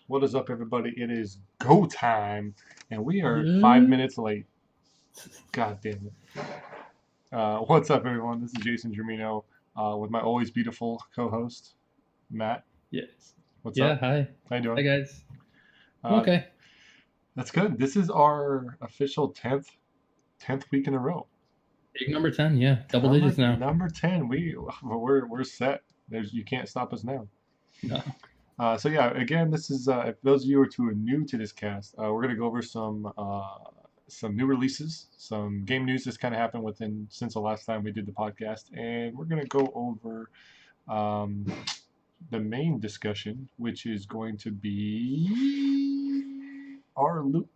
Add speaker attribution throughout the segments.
Speaker 1: What is up, everybody? It is go time, and we are
Speaker 2: Yeah.
Speaker 1: 5 minutes late. God damn it. What's up, everyone? This is Jason Germino with my always beautiful co-host, Matt.
Speaker 2: Yes.
Speaker 1: What's
Speaker 2: Yeah.
Speaker 1: up?
Speaker 2: Hi.
Speaker 1: How you
Speaker 2: Hi,
Speaker 1: doing?
Speaker 2: guys. I'm
Speaker 1: Uh,
Speaker 2: okay.
Speaker 1: that's good. This is our official 10th week in a row.
Speaker 2: Big number 10. Yeah. Double
Speaker 1: Number
Speaker 2: digits now.
Speaker 1: number 10. We're set. You can't stop us now.
Speaker 2: No.
Speaker 1: So yeah, again, this is if those of you who are new to this cast, we're gonna go over some new releases, some game news that's kind of happened within since the last time we did the podcast, and we're gonna go over um, the main discussion, which is going to be our loot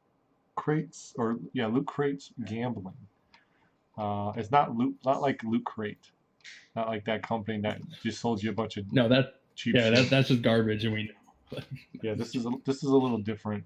Speaker 1: crates or yeah, loot crates gambling. It's not like Loot Crate, not like that company that just sold you a bunch of
Speaker 2: No,
Speaker 1: cheap
Speaker 2: yeah,
Speaker 1: shit.
Speaker 2: that's just garbage, and we know. But
Speaker 1: Yeah, this is a little different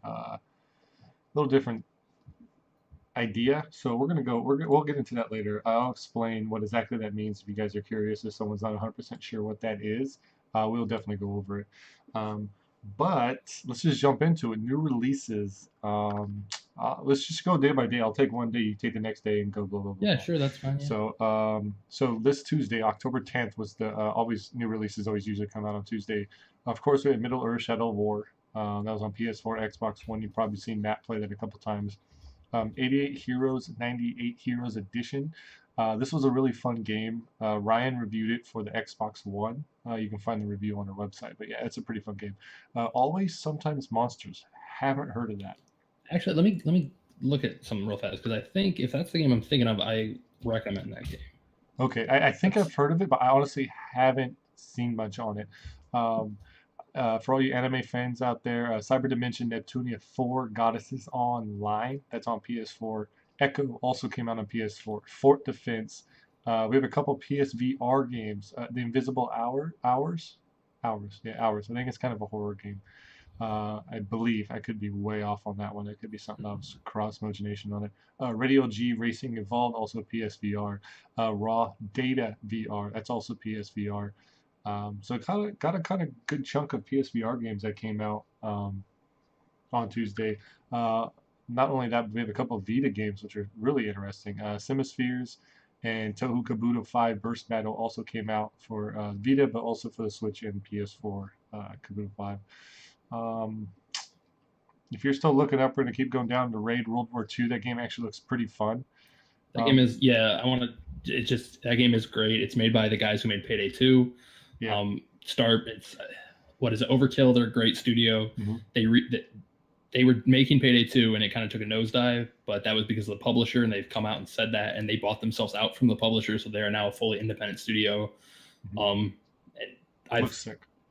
Speaker 1: idea. So we're gonna go. We'll get into that later. I'll explain what exactly that means if you guys are curious. If someone's not 100% sure what that is, we'll definitely go over it. Um, but let's just jump into it. New releases. Let's just go day by day. I'll take one day, you take the next day, and go blah blah blah
Speaker 2: yeah,
Speaker 1: blah.
Speaker 2: sure, that's fine. Yeah.
Speaker 1: So this Tuesday, October 10th, was the always new releases always usually come out on Tuesday. Of course, we had Middle Earth Shadow of War. That was on PS4, Xbox One. You've probably seen Matt play that a couple times. 88 Heroes, 98 Heroes Edition. This was a really fun game. Ryan reviewed it for the Xbox One. You can find the review on our website. But yeah, it's a pretty fun game. Always, Sometimes Monsters. Haven't heard of that.
Speaker 2: Actually, let me look at something real fast because I think if that's the game I'm thinking of, I recommend that game.
Speaker 1: Okay, I think I've heard of it, but I honestly haven't seen much on it. Um, for all you anime fans out there, Cyber Dimension Neptunia 4 Goddesses Online, that's on PS4. Echo also came out on PS4. Fort Defense. We have a couple PSVR games. The Invisible Hours. Yeah, Hours. I think it's kind of a horror game. I believe I could be way off on that one. It could be something else, cross mogination on it. Radio G Racing Evolved, also PSVR. Raw Data VR, that's also PSVR. So it got a kind of good chunk of PSVR games that came out on Tuesday. Not only that, but we have a couple of Vita games which are really interesting. Simispheres and Tohu Kabuto 5 Burst Battle also came out for Vita, but also for the Switch and PS4 Kabuto 5. If you're still looking up, we're gonna keep going down to Raid World War II. That game actually looks pretty fun.
Speaker 2: That game is I want to. It's just that game is great. It's made by the guys who made Payday 2.
Speaker 1: Yeah.
Speaker 2: It's what is it? Overkill? They're a great studio.
Speaker 1: Mhm.
Speaker 2: They were making Payday 2 and it kind of took a nosedive, but that was because of the publisher, and they've come out and said that, and they bought themselves out from the publisher, so they are now a fully independent studio.
Speaker 1: Mhm.
Speaker 2: I've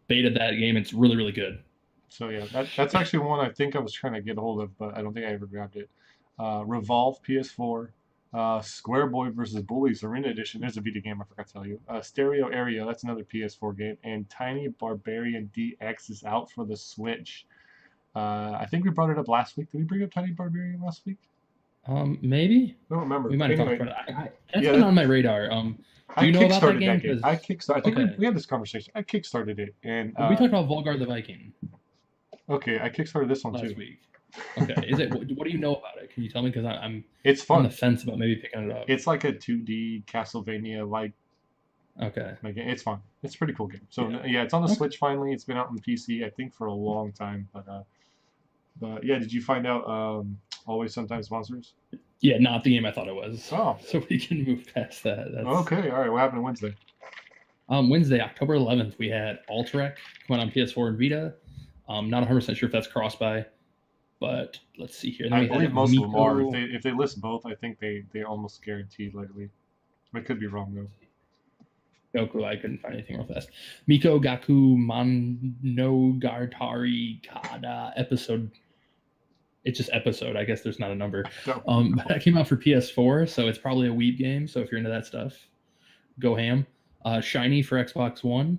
Speaker 2: baited that game. It's really, really good.
Speaker 1: So yeah, that's actually one I think I was trying to get a hold of, but I don't think I ever grabbed it. Revolve PS4, Square Boy versus Bullies Arena Edition. There's a Vita game I forgot to tell you. Stereo Area, that's another PS4 game, and Tiny Barbarian DX is out for the Switch. I think we brought it up last week. Did we bring up Tiny Barbarian last week?
Speaker 2: Maybe.
Speaker 1: I don't remember.
Speaker 2: We might have talked about it. That's been on my radar. Do you know about that game?
Speaker 1: I kickstarted. I think we had this conversation. I kickstarted it, and
Speaker 2: we talked about Volgar the Viking.
Speaker 1: Okay, I kickstarted this one
Speaker 2: last week. Okay, is it? What do you know about it? Can you tell me? Because I'm
Speaker 1: it's fun.
Speaker 2: On the fence about maybe picking it up.
Speaker 1: It's like a 2D Castlevania like.
Speaker 2: Okay.
Speaker 1: It's fun. It's a pretty cool game. So yeah, it's on the Switch finally. It's been out on PC I think for a long time, but yeah, did you find out Always Sometimes Monsters?
Speaker 2: Yeah, not the game I thought it was.
Speaker 1: Oh.
Speaker 2: So we can move past that.
Speaker 1: Okay, all right. What happened on Wednesday?
Speaker 2: Wednesday, October 11th, we had Alterec come out on PS4 and Vita. Not 100% sure if that's cross-buy, but let's see here.
Speaker 1: Then I believe most of them are. If they list both, I think they almost guaranteed lately. I could be wrong though.
Speaker 2: Goku, I couldn't find anything real fast. Miko Gaku Monogatari Kada episode. It's just episode. I guess there's not a number. But that came out for PS4, so it's probably a Weeb game. So if you're into that stuff, go ham. Shiny for Xbox One.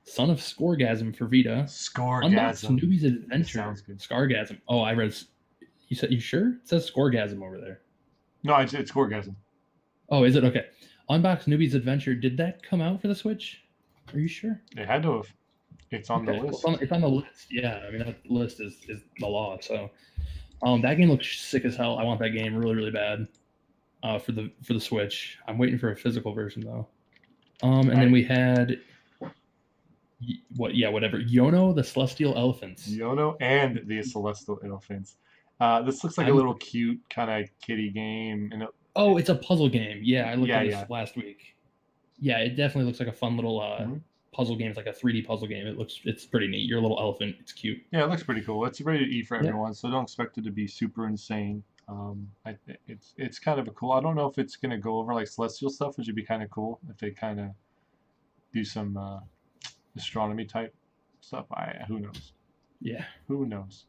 Speaker 2: Son of Scoregasm for Vita.
Speaker 1: Scoregasm.
Speaker 2: Newbie's Adventure.
Speaker 1: Sounds good.
Speaker 2: Scargasm. Oh, I read. You sure? It says Scoregasm over there.
Speaker 1: No, it's Scoregasm.
Speaker 2: Oh, is it? Okay. Unbox Newbie's Adventure. Did that come out for the Switch? Are you sure?
Speaker 1: It had to have. It's on the
Speaker 2: Okay, well,
Speaker 1: list.
Speaker 2: it's on the list. Yeah, I mean that list is the law. So, that game looks sick as hell. I want that game really really bad. For the Switch. I'm waiting for a physical version though. And then
Speaker 1: I
Speaker 2: we had whatever. Yono the Celestial Elephants.
Speaker 1: Yono and the Celestial Elephants. This looks like a
Speaker 2: I'm
Speaker 1: little cute kind of kiddie game, and
Speaker 2: Oh, it's a puzzle game. Yeah, I looked
Speaker 1: yeah,
Speaker 2: at
Speaker 1: yeah.
Speaker 2: this last week. Yeah, it definitely looks like a fun little
Speaker 1: Mhm.
Speaker 2: puzzle game. It's like a 3D puzzle game. It's pretty neat. You're a little elephant. It's cute.
Speaker 1: Yeah, it looks pretty cool. It's ready to eat for
Speaker 2: Yeah.
Speaker 1: everyone, so don't expect it to be super insane. It's kind of a cool. I don't know if it's gonna go over like celestial stuff, which would be kind of cool if they kind of do some astronomy type stuff. Who knows?
Speaker 2: Yeah.
Speaker 1: Who knows?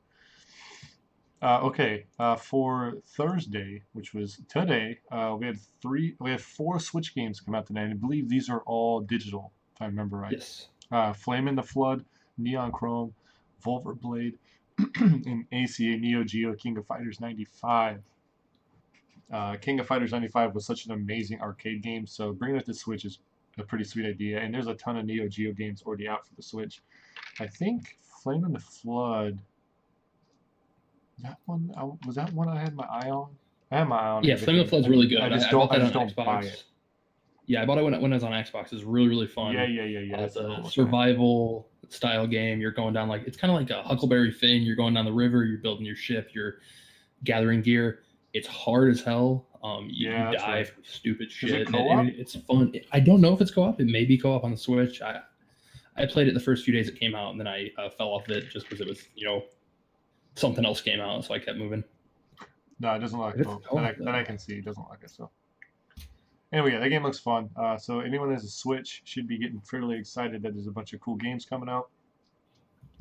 Speaker 1: Okay, for Thursday, which was today, we have four Switch games come out today, and I believe these are all digital, if I remember right.
Speaker 2: Yes.
Speaker 1: Flame in the Flood, Neon Chrome, Volver Blade, and ACA Neo Geo King of Fighters 95. King of Fighters 95 was such an amazing arcade game, so bringing it to Switch is a pretty sweet idea, and there's a ton of Neo Geo games already out for the Switch. I think Flame in the Flood. That one was that one I had my eye on. I had my eye on
Speaker 2: Yeah, Flame of the Flood's really good.
Speaker 1: I just
Speaker 2: I bought
Speaker 1: don't. I
Speaker 2: that
Speaker 1: just
Speaker 2: on
Speaker 1: don't buy
Speaker 2: Xbox.
Speaker 1: it.
Speaker 2: Yeah, I bought it when it was on Xbox. It's really really fun.
Speaker 1: Yeah.
Speaker 2: It's a survival style game. You're going down it's kind of like a Huckleberry Finn. You're going down the river. You're building your ship. You're gathering gear. It's hard as hell. You die from stupid shit. And it's fun. I don't know if it's co-op. It may be co-op on the Switch. I played it the first few days it came out, and then I fell off of it just because it was something else came out, so I kept moving.
Speaker 1: No, it doesn't look like that I can see. It doesn't like it. So anyway, yeah, that game looks fun. So anyone who has a Switch should be getting fairly excited that there's a bunch of cool games coming out.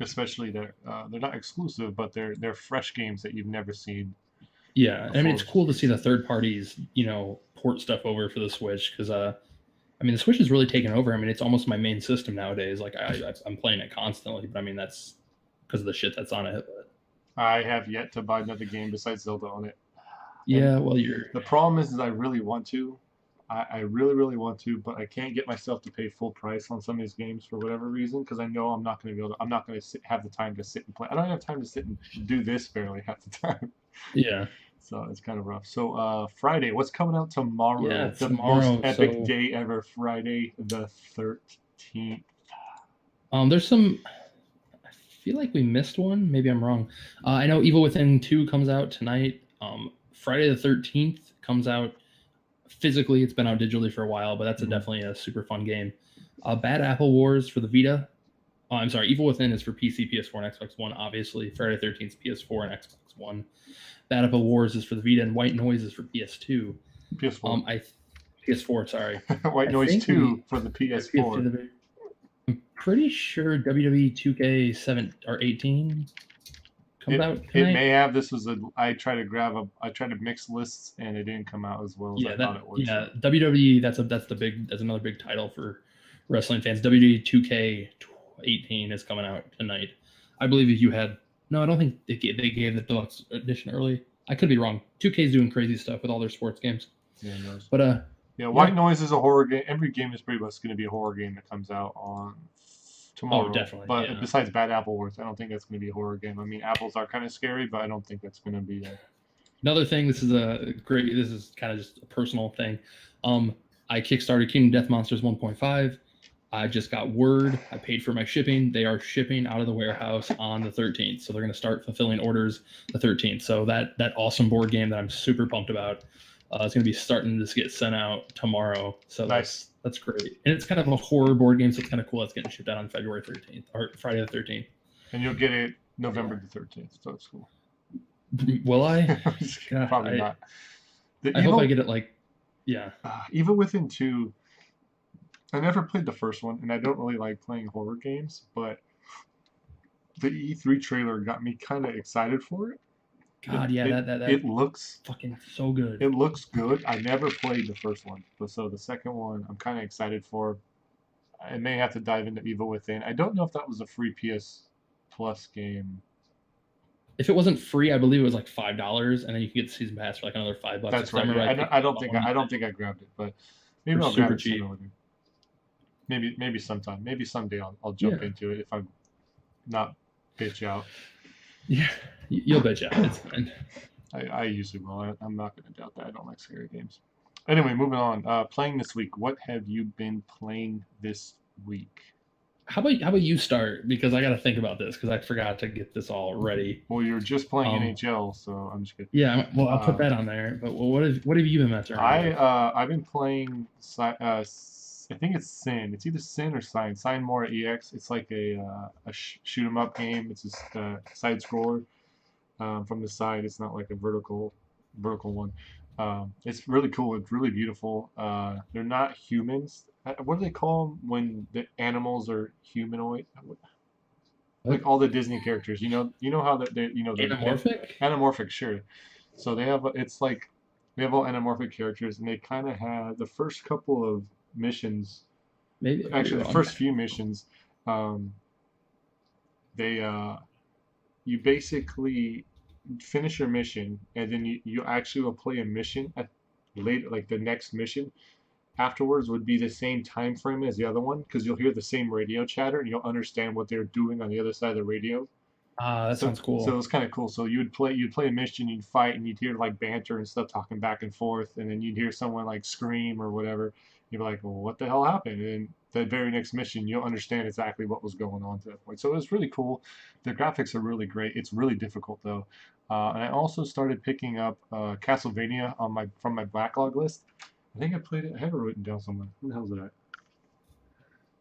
Speaker 1: Especially they're not exclusive, but they're fresh games that you've never seen.
Speaker 2: Yeah, I mean it's cool to see the third parties port stuff over for the Switch because I mean the Switch is really taken over. I mean it's almost my main system nowadays. Like I'm playing it constantly, but I mean that's because of the shit that's on it. But
Speaker 1: I have yet to buy another game besides Zelda on it.
Speaker 2: Yeah, well,
Speaker 1: the problem is I really want to. I really, really want to, but I can't get myself to pay full price on some of these games for whatever reason because I know I'm not going to be able to. I'm not going to have the time to sit and play. I don't have time to sit and do this barely half the time.
Speaker 2: Yeah.
Speaker 1: So it's kind of rough. So Friday, what's coming out tomorrow?
Speaker 2: Yeah,
Speaker 1: the most epic day ever, Friday the 13th.
Speaker 2: There's some. I feel like we missed one. Maybe I'm wrong. I know Evil Within 2 comes out tonight. Friday the 13th comes out physically. It's been out digitally for a while, but that's definitely a super fun game. Bad Apple Wars for the Vita. I'm sorry, Evil Within is for PC, PS4, and Xbox One, obviously. Friday the 13th is PS4 and Xbox One. Bad Apple Wars is for the Vita, and White Noise is for PS2.
Speaker 1: PS4.
Speaker 2: PS4, sorry.
Speaker 1: White Noise 2 for the PS4.
Speaker 2: I'm pretty sure WWE 2K7 or 18 comes out tonight.
Speaker 1: It may have. This was I tried to mix lists and it didn't come out as well as I thought it would.
Speaker 2: Yeah, WWE. That's another big title for wrestling fans. WWE 2K18 is coming out tonight. I believe if you had. No, I don't think they gave the deluxe edition early. I could be wrong. 2K's doing crazy stuff with all their sports games.
Speaker 1: Yeah,
Speaker 2: but
Speaker 1: White Noise is a horror game. Every game is pretty much going to be a horror game that comes out on tomorrow.
Speaker 2: Oh, definitely.
Speaker 1: But besides Bad Apple Wars, I don't think that's going to be a horror game. I mean, apples are kind of scary, but I don't think that's going to be
Speaker 2: Another thing. This is kind of just a personal thing. I kickstarted Kingdom Death Monsters 1.5. I just got word. I paid for my shipping. They are shipping out of the warehouse on the 13th. So they're going to start fulfilling orders the 13th. So that awesome board game that I'm super pumped about is going to be starting to get sent out tomorrow. So
Speaker 1: nice.
Speaker 2: That's great. And it's kind of a horror board game, so it's kind of cool. It's getting shipped out on February 13th or Friday the 13th.
Speaker 1: And you'll get it November the 13th. So it's cool.
Speaker 2: Will I?
Speaker 1: Probably not.
Speaker 2: I hope I get it
Speaker 1: Evil Within 2. I never played the first one, and I don't really like playing horror games, but the E3 trailer got me kind of excited for it.
Speaker 2: God, yeah,
Speaker 1: it looks
Speaker 2: fucking so good.
Speaker 1: It looks good. I never played the first one, so the second one I'm kind of excited for. I may have to dive into Evil Within. I don't know if that was a free PS Plus game.
Speaker 2: If it wasn't free, I believe it was like $5, and then you could get the season pass for like another $5.
Speaker 1: That's right. Yeah. I don't think I grabbed it, but maybe I'll grab it cheap. Maybe sometime. Maybe someday I'll jump into it not bitch out.
Speaker 2: Yeah, you'll bitch out. It's fine.
Speaker 1: I usually will. I'm not going to doubt that. I don't like scary games. Anyway, moving on. Playing this week. What have you been playing this week?
Speaker 2: How about you start, because I got to think about this because I forgot to get this all ready.
Speaker 1: Well, you're just playing
Speaker 2: Um,
Speaker 1: NHL, so I'm just kidding.
Speaker 2: yeah, well, I'll put
Speaker 1: Uh,
Speaker 2: that on there. But what have you been messing around with?
Speaker 1: I've been playing. I think it's Sin. It's either Sin or Sign. Sign More EX. It's like a shoot 'em up game. It's just a side scroller from the side. It's not like a vertical one. It's really cool. It's really beautiful. They're not humans. What do they call them when the animals are humanoid?
Speaker 2: What?
Speaker 1: Like all the Disney characters. You know how they're
Speaker 2: Anamorphic?
Speaker 1: anamorphic. Sure. So they have it's like they have all anamorphic characters, and they kind of have the first couple of missions.
Speaker 2: Maybe I could be
Speaker 1: Actually, the
Speaker 2: wrong.
Speaker 1: first few missions, um, they you basically finish your mission, and then you actually will play a mission at later, like the next mission afterwards would be the same time frame as the other one because you'll hear the same radio chatter and you'll understand what they're doing on the other side of the radio.
Speaker 2: Ah, that
Speaker 1: So
Speaker 2: sounds
Speaker 1: so it
Speaker 2: cool.
Speaker 1: was kind of cool. So you'd play a mission, you'd fight, and you'd hear like banter and stuff talking back and forth, and then you'd hear someone like scream or whatever. You'd be like, well, what the hell happened? And then the very next mission, you'll understand exactly what was going on to that point. So it was really cool. The graphics are really great. It's really difficult though. And I also started picking up Castlevania on my from my backlog list. I think I played it. I have it written down somewhere. Where the hell is it at?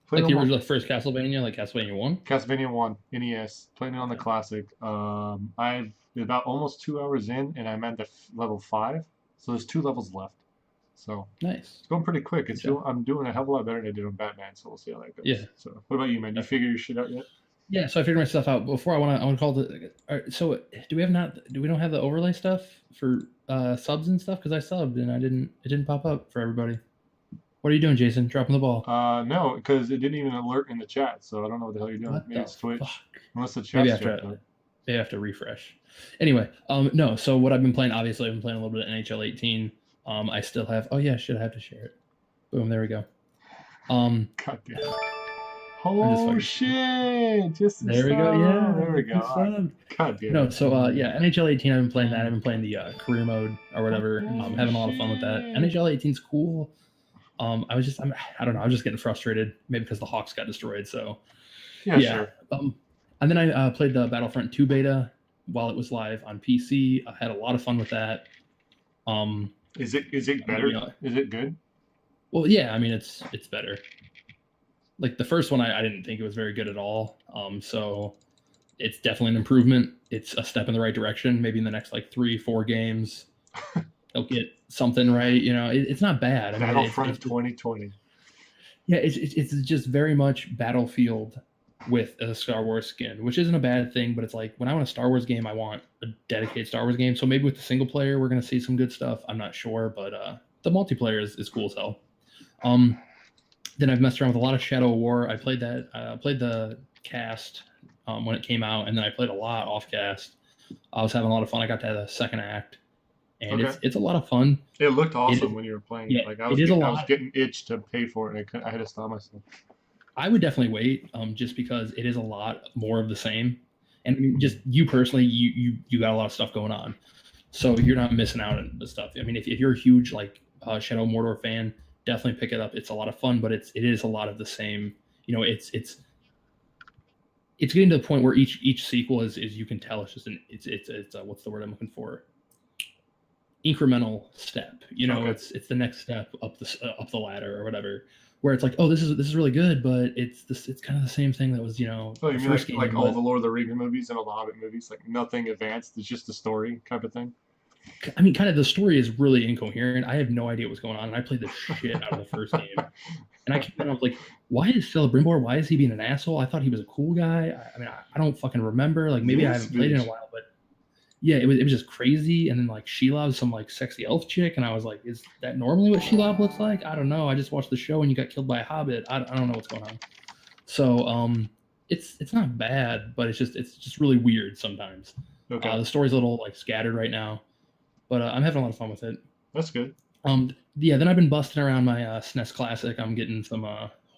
Speaker 1: Played
Speaker 2: Like the
Speaker 1: almost
Speaker 2: original first Castlevania, like Castlevania 1?
Speaker 1: Castlevania 1 NES, playing it on the
Speaker 2: Okay.
Speaker 1: classic. I've about almost 2 hours in, and I'm at the level 5, so there's 2 levels left. So
Speaker 2: Nice.
Speaker 1: it's going pretty quick.
Speaker 2: Good job.
Speaker 1: I'm doing a hell of a lot better than I did on Batman, so we'll see how that
Speaker 2: Yeah,
Speaker 1: goes. So what about you, man? You figure
Speaker 2: definitely.
Speaker 1: your shit out yet?
Speaker 2: Yeah, so I figured my stuff out before. I want to call the. So do we don't have the overlay stuff for subs and stuff? Because I subbed and it didn't pop up for everybody. What are you doing, Jason? Dropping the ball.
Speaker 1: No, because it didn't even alert in the chat, so I don't know what the hell you're doing.
Speaker 2: What
Speaker 1: Maybe
Speaker 2: the
Speaker 1: it's
Speaker 2: fuck?
Speaker 1: Twitch, unless the
Speaker 2: Maybe I
Speaker 1: chat's
Speaker 2: have
Speaker 1: jacked
Speaker 2: to
Speaker 1: up.
Speaker 2: maybe I have to refresh. Anyway, no. So what I've been playing, obviously, I've been playing a little bit of NHL 18. I still have. Oh yeah, shit, I have to share it. Boom, there we go.
Speaker 1: God damn.
Speaker 2: I'm just
Speaker 1: Oh
Speaker 2: fucking.
Speaker 1: shit! Just
Speaker 2: There we go.
Speaker 1: there
Speaker 2: Yeah,
Speaker 1: we go.
Speaker 2: you subbed.
Speaker 1: God damn
Speaker 2: No,
Speaker 1: it.
Speaker 2: so yeah, NHL 18. I've been playing that. I've been playing the career mode or whatever.
Speaker 1: Oh
Speaker 2: Having a lot of fun with that.
Speaker 1: shit!
Speaker 2: NHL 18 is cool. I don't know. I was just getting frustrated, maybe because the Hawks got destroyed. So
Speaker 1: Yeah,
Speaker 2: yeah.
Speaker 1: sure.
Speaker 2: And then I played the Battlefront 2 beta while it was live on PC. I had a lot of fun with that.
Speaker 1: Is it better? Is it good?
Speaker 2: Well, yeah. I mean, it's better. Like the first one, I didn't think it was very good at all. So it's definitely an improvement. It's a step in the right direction. Maybe in the next like 3-4 games, they'll get something right. It's not bad. I mean,
Speaker 1: Battlefront 2020.
Speaker 2: yeah, it's just very much Battlefield with a Star Wars skin, which isn't a bad thing. But it's like when I want a Star Wars game, I want a dedicated Star Wars game. So maybe with the single player, we're gonna see some good stuff. I'm not sure, but the multiplayer is cool as hell. Then I've messed around with a lot of Shadow War. I played that. Played the cast when it came out, and then I played a lot off cast. I was having a lot of fun. I got to the second act, and
Speaker 1: Okay.
Speaker 2: it's a lot of fun.
Speaker 1: It looked
Speaker 2: It
Speaker 1: awesome
Speaker 2: is,
Speaker 1: when you were playing
Speaker 2: yeah,
Speaker 1: it. Like
Speaker 2: it is a
Speaker 1: I was
Speaker 2: lot.
Speaker 1: getting itched to pay for it, and I had to stop myself.
Speaker 2: I would definitely wait, just because it is a lot more of the same. And I mean, just you personally, you got a lot of stuff going on, so you're not missing out on the stuff. I mean, if you're a huge like Shadow Mordor fan, definitely pick it up. It's a lot of fun, but it is a lot of the same. It's getting to the point where each sequel is you can tell it's just it's what's the word I'm looking for, incremental step.
Speaker 1: Okay.
Speaker 2: It's the next step up the ladder or whatever, where it's like, oh, this is really good, but it's kind of the same thing that was
Speaker 1: Oh,
Speaker 2: the
Speaker 1: you mean
Speaker 2: first game.
Speaker 1: like all the Lord of the Rings movies and all the Hobbit movies, like nothing advanced. It's just the story type of thing.
Speaker 2: I mean, kind of the story is really incoherent. I have no idea what's going on, and I played the shit out of the first game. And I came out, I was like, why is Celebrimbor? Why is he being an asshole? I thought he was a cool guy. I mean, I don't fucking remember. Like maybe I
Speaker 1: Yes,
Speaker 2: haven't played it in a
Speaker 1: bitch.
Speaker 2: while, but yeah, it was just crazy. And then like Shelob's some like sexy elf chick, and I was like, is that normally what Shelob looks like? I don't know. I just watched the show and you got killed by a hobbit. I don't know what's going on. So it's not bad, but it's just really weird sometimes.
Speaker 1: Okay,
Speaker 2: The story's a little like scattered right now, but I'm having a lot of fun with it.
Speaker 1: that's good.
Speaker 2: Yeah, then I've been busting around my SNES Classic. I'm getting some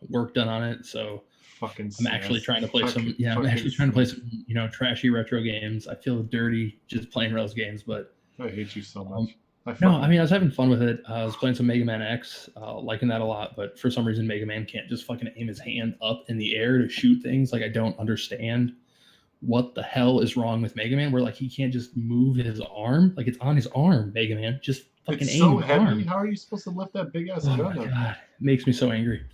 Speaker 2: work done on it, so
Speaker 1: Fucking
Speaker 2: I'm actually
Speaker 1: SNES.
Speaker 2: trying to play
Speaker 1: Fucking,
Speaker 2: I'm actually trying to play
Speaker 1: SNES.
Speaker 2: some trashy retro games. I feel dirty just playing those games, but
Speaker 1: I hate you so
Speaker 2: um,
Speaker 1: much. I
Speaker 2: no,
Speaker 1: fucking
Speaker 2: I mean I
Speaker 1: hate
Speaker 2: was
Speaker 1: you.
Speaker 2: having fun with it. I was playing some Mega Man X, liking that a lot. But for some reason, Mega Man can't just fucking aim his hand up in the air to shoot things. Like I don't understand what the hell is wrong with Mega Man. Where like he can't just move his arm, like it's on his arm. Mega Man, just fucking
Speaker 1: It's
Speaker 2: aim
Speaker 1: so
Speaker 2: your
Speaker 1: heavy.
Speaker 2: arm.
Speaker 1: How are you supposed to lift that big ass
Speaker 2: Oh
Speaker 1: gun
Speaker 2: my
Speaker 1: up?
Speaker 2: god, it makes me so angry.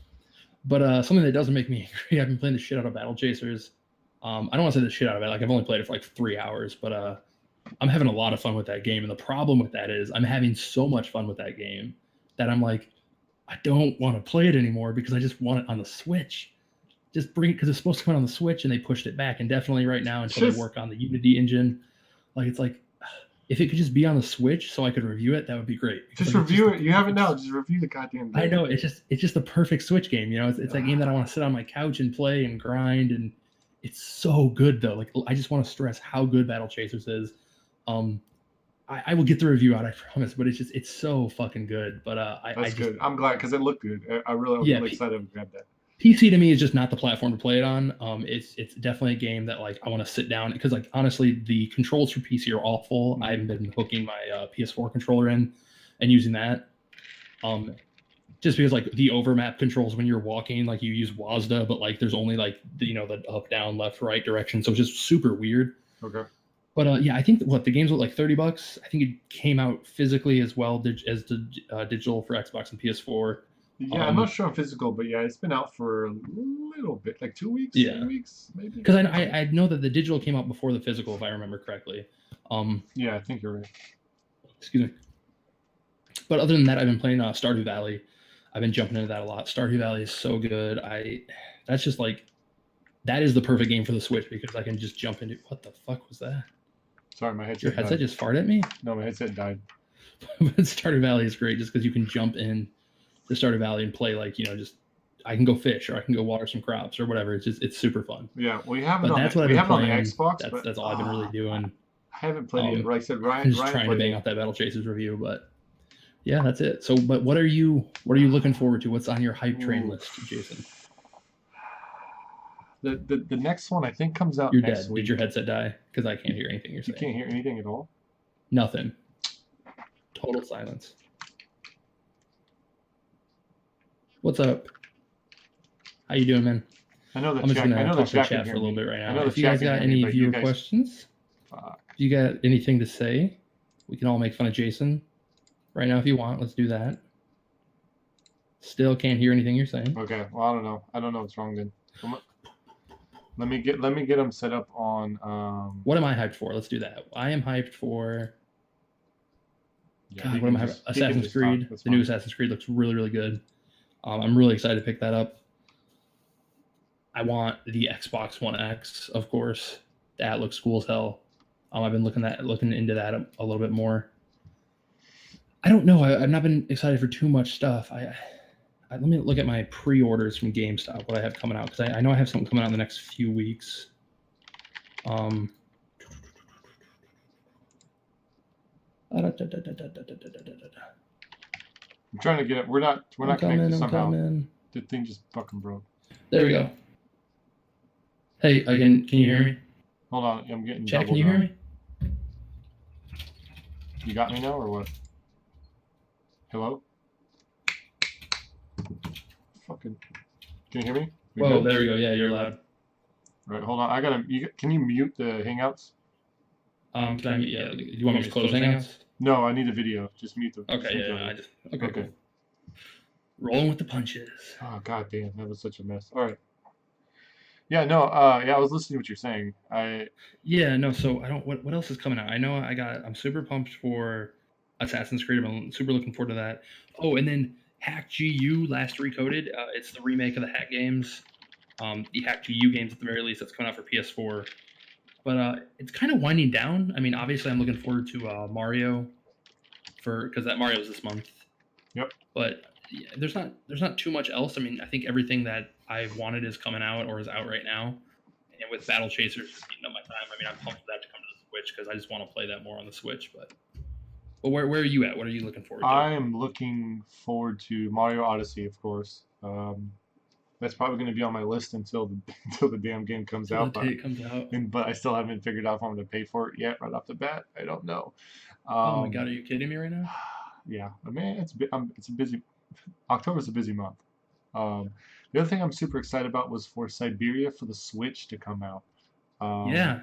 Speaker 2: But something that doesn't make me angry, I've been playing the shit out of Battle Chasers. I don't want to say the shit out of it. Like I've only played it for like 3 hours, but I'm having a lot of fun with that game. And the problem with that is I'm having so much fun with that game that I'm like, I don't want to play it anymore because I just want it on the Switch. Just bring it because it's supposed to come out on the Switch and they pushed it back indefinitely right now until they work on the Unity engine. Like it's like if it could just be on the Switch so I could review it, that would be great.
Speaker 1: Just
Speaker 2: like,
Speaker 1: review it. You have it now. Just review the goddamn game.
Speaker 2: I know it's just the perfect Switch game. You know, it's that game that I want to sit on my couch and play and grind, and it's so good though. Like I just want to stress how good Battle Chasers is. I will get the review out, I promise, but it's so fucking good. But
Speaker 1: That's good. I'm glad because it looked good. I was really excited to grab that.
Speaker 2: PC to me is just not the platform to play it on. It's definitely a game that like I want to sit down because like honestly the controls for PC are awful. I haven't been hooking my PS4 controller in and using that. Just because like the overmap controls when you're walking, like you use WASD, but like there's only like the up, down, left, right direction, so it's just super weird.
Speaker 1: Okay.
Speaker 2: But yeah, I think the game's like $30. I think it came out physically as well as the digital for Xbox and PS4.
Speaker 1: Yeah, I'm not sure on physical, but yeah, it's been out for a little bit, like 2 weeks,
Speaker 2: yeah,
Speaker 1: 3 weeks, maybe.
Speaker 2: Because I know that the digital came out before the physical, if I remember correctly.
Speaker 1: Yeah, I think you're right.
Speaker 2: Excuse me. But other than that, I've been playing Stardew Valley. I've been jumping into that a lot. Stardew Valley is so good. That's just like that is the perfect game for the Switch because I can just jump into. What the fuck was that?
Speaker 1: Sorry, my headset.
Speaker 2: Your headset just farted at me?
Speaker 1: No, my headset died.
Speaker 2: But Stardew Valley is great just because you can jump in to Stardew Valley and play like just I can go fish or I can go water some crops or whatever. It's super fun.
Speaker 1: Yeah, we have
Speaker 2: it on
Speaker 1: the Xbox.
Speaker 2: That's all I've been really doing.
Speaker 1: I haven't played it. Like I said, Ryan.
Speaker 2: I'm just trying to bang out that Battle Chasers review, but yeah, that's it. So, but what are you looking forward to? What's on your hype train list, Jason?
Speaker 1: The next one I think comes out.
Speaker 2: You're next dead. Week. Did your headset die? Because I can't hear anything you're saying.
Speaker 1: You can't hear anything at all.
Speaker 2: Nothing. Total silence. What's up? How you doing, man?
Speaker 1: I'm
Speaker 2: just gonna talk to chat for a little bit right now. If you guys got any viewer questions, if you got anything to say, we can all make fun of Jason right now if you want. Let's do that. Still can't hear anything you're saying.
Speaker 1: Okay. Well, I don't know what's wrong then. Let me get them set up on.
Speaker 2: What am I hyped for? Let's do that. I am hyped for. Yeah, God, what am I hyped? Assassin's Creed. The new Assassin's Creed looks really, really good. I'm really excited to pick that up. I want the Xbox One X, of course. That looks cool as hell. I've been looking into that a little bit more. I don't know. I've not been excited for too much stuff. Let me look at my pre-orders from GameStop, what I have coming out, because I know I have something coming out in the next few weeks. I'm
Speaker 1: trying to get it. We're not connected somehow. The thing just fucking broke.
Speaker 2: There we go. Hey, again, can you hear me?
Speaker 1: Hold on, I'm getting.
Speaker 2: Chat, can you hear me?
Speaker 1: You got me now, or what? Hello? Fucking. Can you hear me?
Speaker 2: Whoa, there we go. Yeah, you're loud.
Speaker 1: All right, hold on. Can you mute the Hangouts?
Speaker 2: Can I mute? Yeah. Do you want me to close Hangouts?
Speaker 1: No, I need a video. Just mute the.
Speaker 2: Okay. Yeah. Okay. Cool. Rolling with the punches.
Speaker 1: Oh god damn, that was such a mess. All right. Yeah. No. Yeah, I was listening to what you're saying.
Speaker 2: Yeah. No. So I don't. What else is coming out? I know I'm super pumped for Assassin's Creed. I'm super looking forward to that. Oh, and then Hack GU Last Recoded. It's the remake of the Hack games. The Hack GU games at the very least. That's coming out for PS4. But it's kind of winding down. I mean, obviously, I'm looking forward to Mario, because that Mario's this month.
Speaker 1: Yep.
Speaker 2: But yeah, there's not too much else. I mean, I think everything that I wanted is coming out or is out right now. And with Battle Chasers just eating up my time, I mean, I'm pumped for that to come to the Switch because I just want to play that more on the Switch. But where are you at? What are you looking forward to?
Speaker 1: I'm looking forward to Mario Odyssey, of course. That's probably going to be on my list until the until the damn game comes
Speaker 2: till the
Speaker 1: out.
Speaker 2: date comes out.
Speaker 1: But I still haven't figured out if I'm going to pay for it yet right off the bat. I don't know.
Speaker 2: Oh my
Speaker 1: Um,
Speaker 2: god, are you kidding me right now?
Speaker 1: yeah, I mean it's a busy. October's a busy month. Um, the other thing I'm super excited about was for Siberia for the Switch to come out. Um,
Speaker 2: Yeah,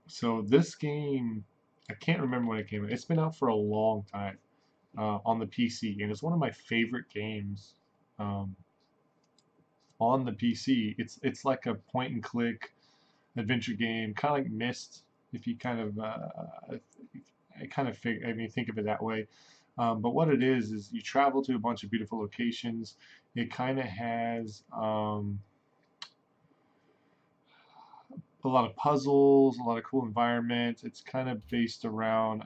Speaker 1: so this game, I can't remember when it came out. It's been out for a long time on the PC, and it's one of my favorite games um, on the PC. It's like a point and click adventure game, kind of like Myst, if you kind of I kind of I mean think of it that way. But what it is you travel to a bunch of beautiful locations. It kind of has a lot of puzzles, a lot of cool environments. It's kind of based around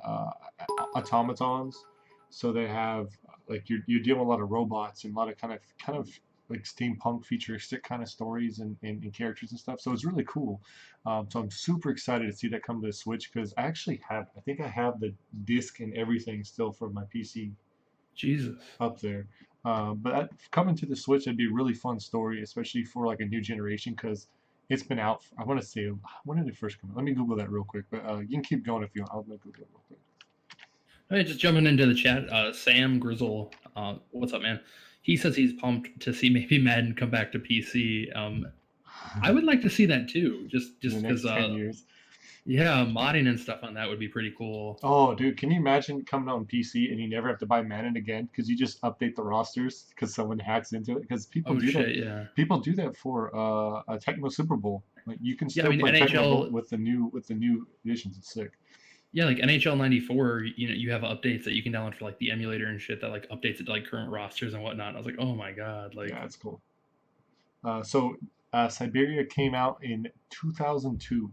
Speaker 1: automatons, so they have like you're dealing with a lot of robots and a lot of kind of like steampunk futuristic kind of stories and characters and stuff. So it's really cool. So I'm super excited to see that come to the Switch because I think I have the disc and everything still from my PC
Speaker 2: Jesus.
Speaker 1: up there. Coming to the Switch, it'd be a really fun story, especially for like a new generation, because it's been out. I want to say when did it first come out? Let me Google that real quick. But you can keep going if you want. I'll Google it real quick.
Speaker 2: Hey, just jumping into the chat, Sam Grizzle, what's up, man? He says he's pumped to see maybe Madden come back to PC. I would like to see that too, just
Speaker 1: In the
Speaker 2: because,
Speaker 1: next 10 years.
Speaker 2: yeah, modding and stuff on that would be pretty cool.
Speaker 1: Oh, dude, can you imagine coming on PC and you never have to buy Madden again because you just update the rosters because someone hacks into it? Because people
Speaker 2: Oh
Speaker 1: do that.
Speaker 2: shit, yeah,
Speaker 1: People do that for a Tecmo Super Bowl. Like you can
Speaker 2: yeah. I
Speaker 1: still
Speaker 2: mean
Speaker 1: play Tecmo Bowl
Speaker 2: NHL,
Speaker 1: with the new editions. It's sick.
Speaker 2: yeah, like NHL '94. You know, you have updates that you can download for like the emulator and shit that like updates it to like current rosters and whatnot. And I was like, oh my god, like
Speaker 1: Yeah, it's cool. Siberia came out in 2002.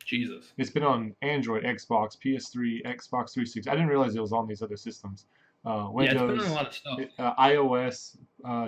Speaker 2: Jesus.
Speaker 1: It's been on Android, Xbox, PS3, Xbox 360. I didn't realize it was on these other systems.
Speaker 2: Yeah, it's been on a
Speaker 1: Windows,
Speaker 2: lot of stuff.
Speaker 1: iOS,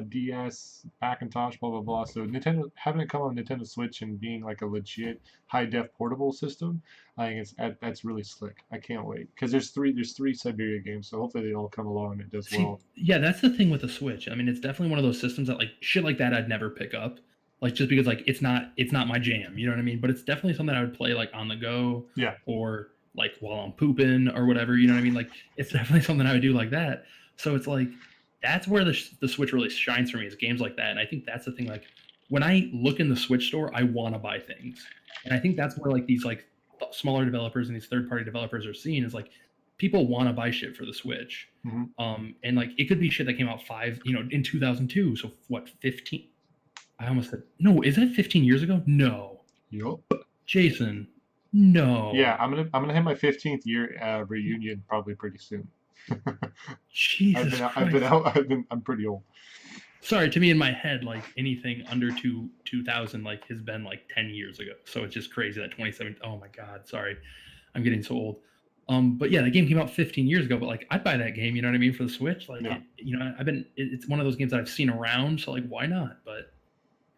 Speaker 1: DS, Macintosh, blah blah blah. So Nintendo having it come on Nintendo Switch and being like a legit high def portable system, I think that's really slick. I can't wait because there's three Siberia games, so hopefully they all come along and it does
Speaker 2: See,
Speaker 1: well.
Speaker 2: yeah, that's the thing with the Switch. I mean, it's definitely one of those systems that like shit like that I'd never pick up. Like just because like it's not my jam, you know what I mean? But it's definitely something I would play like on the go
Speaker 1: Yeah.
Speaker 2: or like while I'm pooping or whatever, you know what I mean? Like it's definitely something I would do like that. So it's like that's where the Switch really shines for me is games like that. And I think that's the thing like when I look in the Switch store, I want to buy things. And I think that's where like these like smaller developers and these third-party developers are seeing is like people want to buy shit for the Switch.
Speaker 1: Hmm.
Speaker 2: And like it could be shit that came out in 2002. So what, 15? I almost said no. Is that 15 years ago? No,
Speaker 1: Yup.
Speaker 2: Jason.
Speaker 1: Yeah,
Speaker 2: No,
Speaker 1: I'm gonna have my 15th year reunion probably pretty soon.
Speaker 2: Jesus
Speaker 1: I've been
Speaker 2: Christ.
Speaker 1: out. I'm pretty old.
Speaker 2: Sorry, to me in my head, like anything under 2000, like has been like 10 years ago. So it's just crazy that 27. Oh my God, sorry, I'm getting so old. But yeah, the game came out 15 years ago. But like, I'd buy that game. You know what I mean for the Switch. Like,
Speaker 1: Yeah.
Speaker 2: it's one of those games that I've seen around. So like, why not? But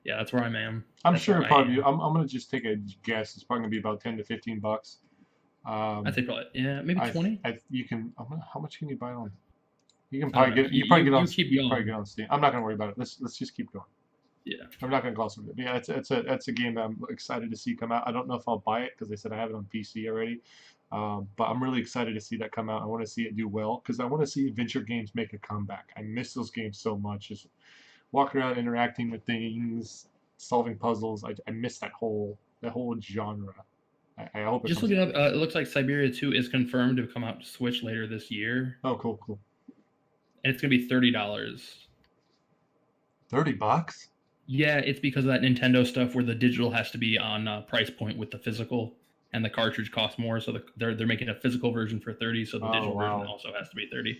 Speaker 2: yeah, that's where I am.
Speaker 1: I'm
Speaker 2: That's
Speaker 1: sure
Speaker 2: where
Speaker 1: it
Speaker 2: I
Speaker 1: probably.
Speaker 2: am.
Speaker 1: I'm gonna just take a guess. It's probably gonna be about 10 to 15 bucks.
Speaker 2: I'd
Speaker 1: Um,
Speaker 2: say probably maybe 20.
Speaker 1: you can. How much can you buy on? You can
Speaker 2: I don't
Speaker 1: probably
Speaker 2: know.
Speaker 1: get. You probably get on.
Speaker 2: You keep
Speaker 1: You can probably
Speaker 2: going.
Speaker 1: get on Steam. I'm not gonna worry about it. Let's just keep going.
Speaker 2: Yeah.
Speaker 1: I'm not gonna gloss over it. But yeah, it's a game that I'm excited to see come out. I don't know if I'll buy it because they said I have it on PC already. But I'm really excited to see that come out. I want to see it do well because I want to see adventure games make a comeback. I miss those games so much. Just walking around, interacting with things, solving puzzles. I miss that whole genre. I hope it
Speaker 2: Just
Speaker 1: comes
Speaker 2: looking
Speaker 1: back.
Speaker 2: up, it looks like Siberia 2 is confirmed to come out to Switch later this year,
Speaker 1: Oh, cool, cool.
Speaker 2: and it's gonna be $30.
Speaker 1: $30?
Speaker 2: Yeah, it's because of that Nintendo stuff where the digital has to be on price point with the physical, and the cartridge costs more. So they're making a physical version for 30, so the
Speaker 1: Oh,
Speaker 2: digital version
Speaker 1: wow.
Speaker 2: also has to be 30.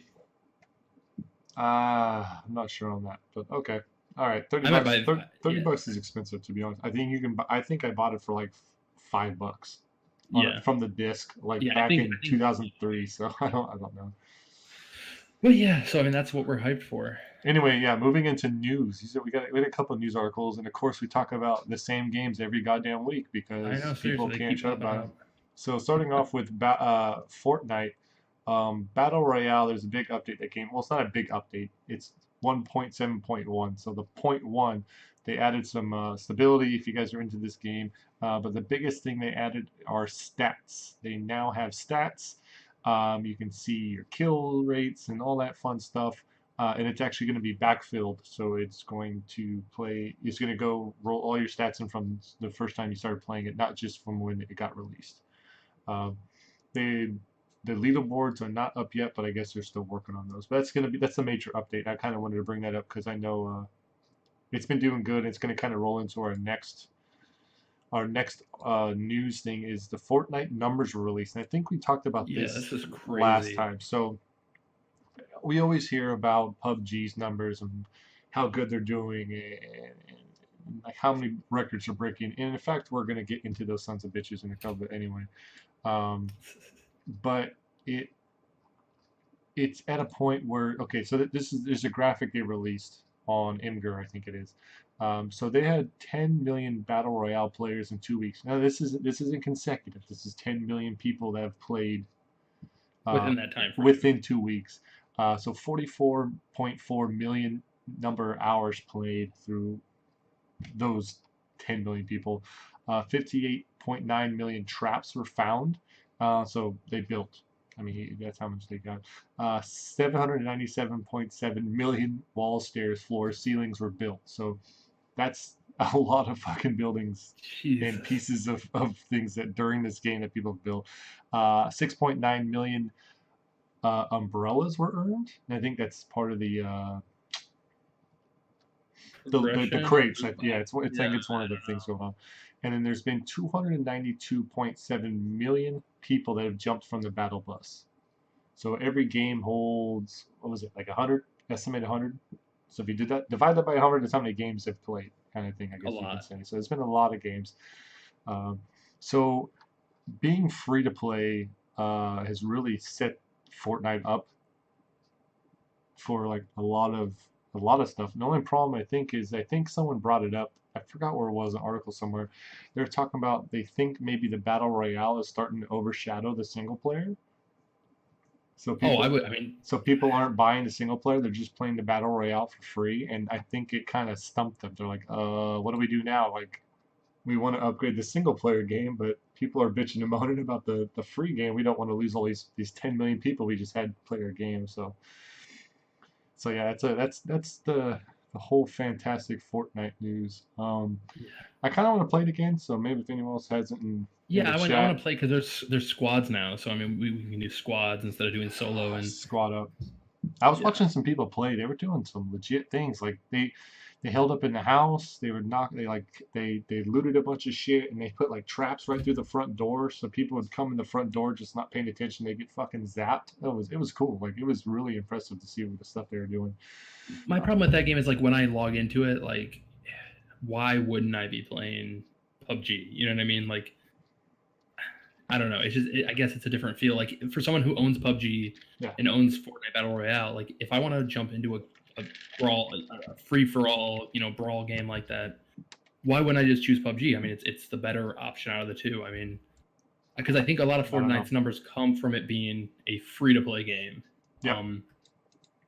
Speaker 1: I'm not sure on that, but okay. All right, 30
Speaker 2: I might
Speaker 1: bucks.
Speaker 2: buy,
Speaker 1: 30
Speaker 2: yeah,
Speaker 1: bucks is expensive to be honest. I think you can. I think I bought it for like $5 on it
Speaker 2: yeah,
Speaker 1: from the disc, like
Speaker 2: yeah.
Speaker 1: back in 2003. So I don't know.
Speaker 2: But yeah, so I mean that's what we're hyped for.
Speaker 1: Anyway, yeah, moving into news. You said we had a couple of news articles, and of course we talk about the same games every goddamn week
Speaker 2: I know,
Speaker 1: because people
Speaker 2: seriously, they
Speaker 1: can't
Speaker 2: keep
Speaker 1: shut up
Speaker 2: popping
Speaker 1: about it.
Speaker 2: up.
Speaker 1: So starting off with Fortnite, Battle Royale. There's a big update that came. Well, it's not a big update. It's 1.7.1. So the point one, they added some stability if you guys are into this game. But the biggest thing they added are stats. They now have stats. You can see your kill rates and all that fun stuff. And it's actually going to be backfilled, so it's going to play. It's going to go roll all your stats in from the first time you started playing it, not just from when it got released. Um, they the leaderboards are not up yet, but I guess they're still working on those. But that's a major update. I kind of wanted to bring that up because I know it's been doing good. It's going to kind of roll into our next news thing is the Fortnite numbers were released, and I think we talked about
Speaker 2: Yeah,
Speaker 1: this
Speaker 2: this is
Speaker 1: last
Speaker 2: crazy.
Speaker 1: time. So we always hear about PUBG's numbers and how good they're doing and like how many records are breaking. And in fact, we're going to get into those sons of bitches in a couple bit anyway. Um, but it it's at a point where okay, so there's a graphic they released on Imgur, I think it is. So they had 10 million battle royale players in 2 weeks. Now this isn't consecutive. This is 10 million people that have played uh,
Speaker 2: Within that time frame.
Speaker 1: within 2 weeks. So 44.4 million number of hours played through those 10 million people. 58.9 million traps were found. So they built. I mean, that's how much they got. 797.7 million walls, stairs, floors, ceilings were built. So that's a lot of fucking buildings and
Speaker 2: Jesus.
Speaker 1: pieces of things that during this game that people have built. 6.9 million umbrellas were earned. And I think that's part of the
Speaker 2: Progression.
Speaker 1: crepes. Yeah, it's
Speaker 2: Yeah,
Speaker 1: like it's one of the things going on. And then there's been 292.7 million people that have jumped from the battle bus. So every game holds what was it like 100? Estimate 100. So if you did that, divide that by 100, that's how many games they've played, kind of thing. I
Speaker 2: a
Speaker 1: guess you could
Speaker 2: lot.
Speaker 1: say. So it's been a lot of games. Um, so being free to play has really set Fortnite up for like a lot of stuff. And the only problem I think is I think someone brought it up. I forgot where it was, an article somewhere. They were talking about they think maybe the battle royale is starting to overshadow the single player. So
Speaker 2: Oh, I
Speaker 1: people
Speaker 2: would. I mean,
Speaker 1: so people aren't buying the single player, they're just playing the battle royale for free. And I think it kind of stumped them. They're like, what do we do now? Like we want to upgrade the single player game, but people are bitching and moaning about the free game. We don't want to lose all these 10 million people we just had play our game. So yeah, that's the whole fantastic Fortnite news.
Speaker 2: yeah.
Speaker 1: I kind of want to play it again, so maybe if anyone else has it in
Speaker 2: Yeah,
Speaker 1: the
Speaker 2: I want
Speaker 1: chat,
Speaker 2: to play because there's squads now. So I mean, we can do squads instead of doing solo. And
Speaker 1: squad up. I was
Speaker 2: yeah.
Speaker 1: watching some people play. They were doing some legit things. Like they held up in the house. They would knock. They looted a bunch of shit and they put like traps right through the front door, so people would come in the front door just not paying attention. They get fucking zapped. It was cool. Like it was really impressive to see what the stuff they were doing.
Speaker 2: My
Speaker 1: Uh,
Speaker 2: problem with that game is like when I log into it, like, why wouldn't I be playing PUBG? You know what I mean? Like, I don't know. It's just, I guess it's a different feel. Like for someone who owns PUBG
Speaker 1: yeah,
Speaker 2: and owns Fortnite Battle Royale, like if I want to jump into a brawl, a free for all, brawl game like that, why wouldn't I just choose PUBG? I mean, it's the better option out of the two. I mean, because I think a lot of
Speaker 1: I don't know.
Speaker 2: Fortnite's numbers come from it being a free to play game.
Speaker 1: Yep.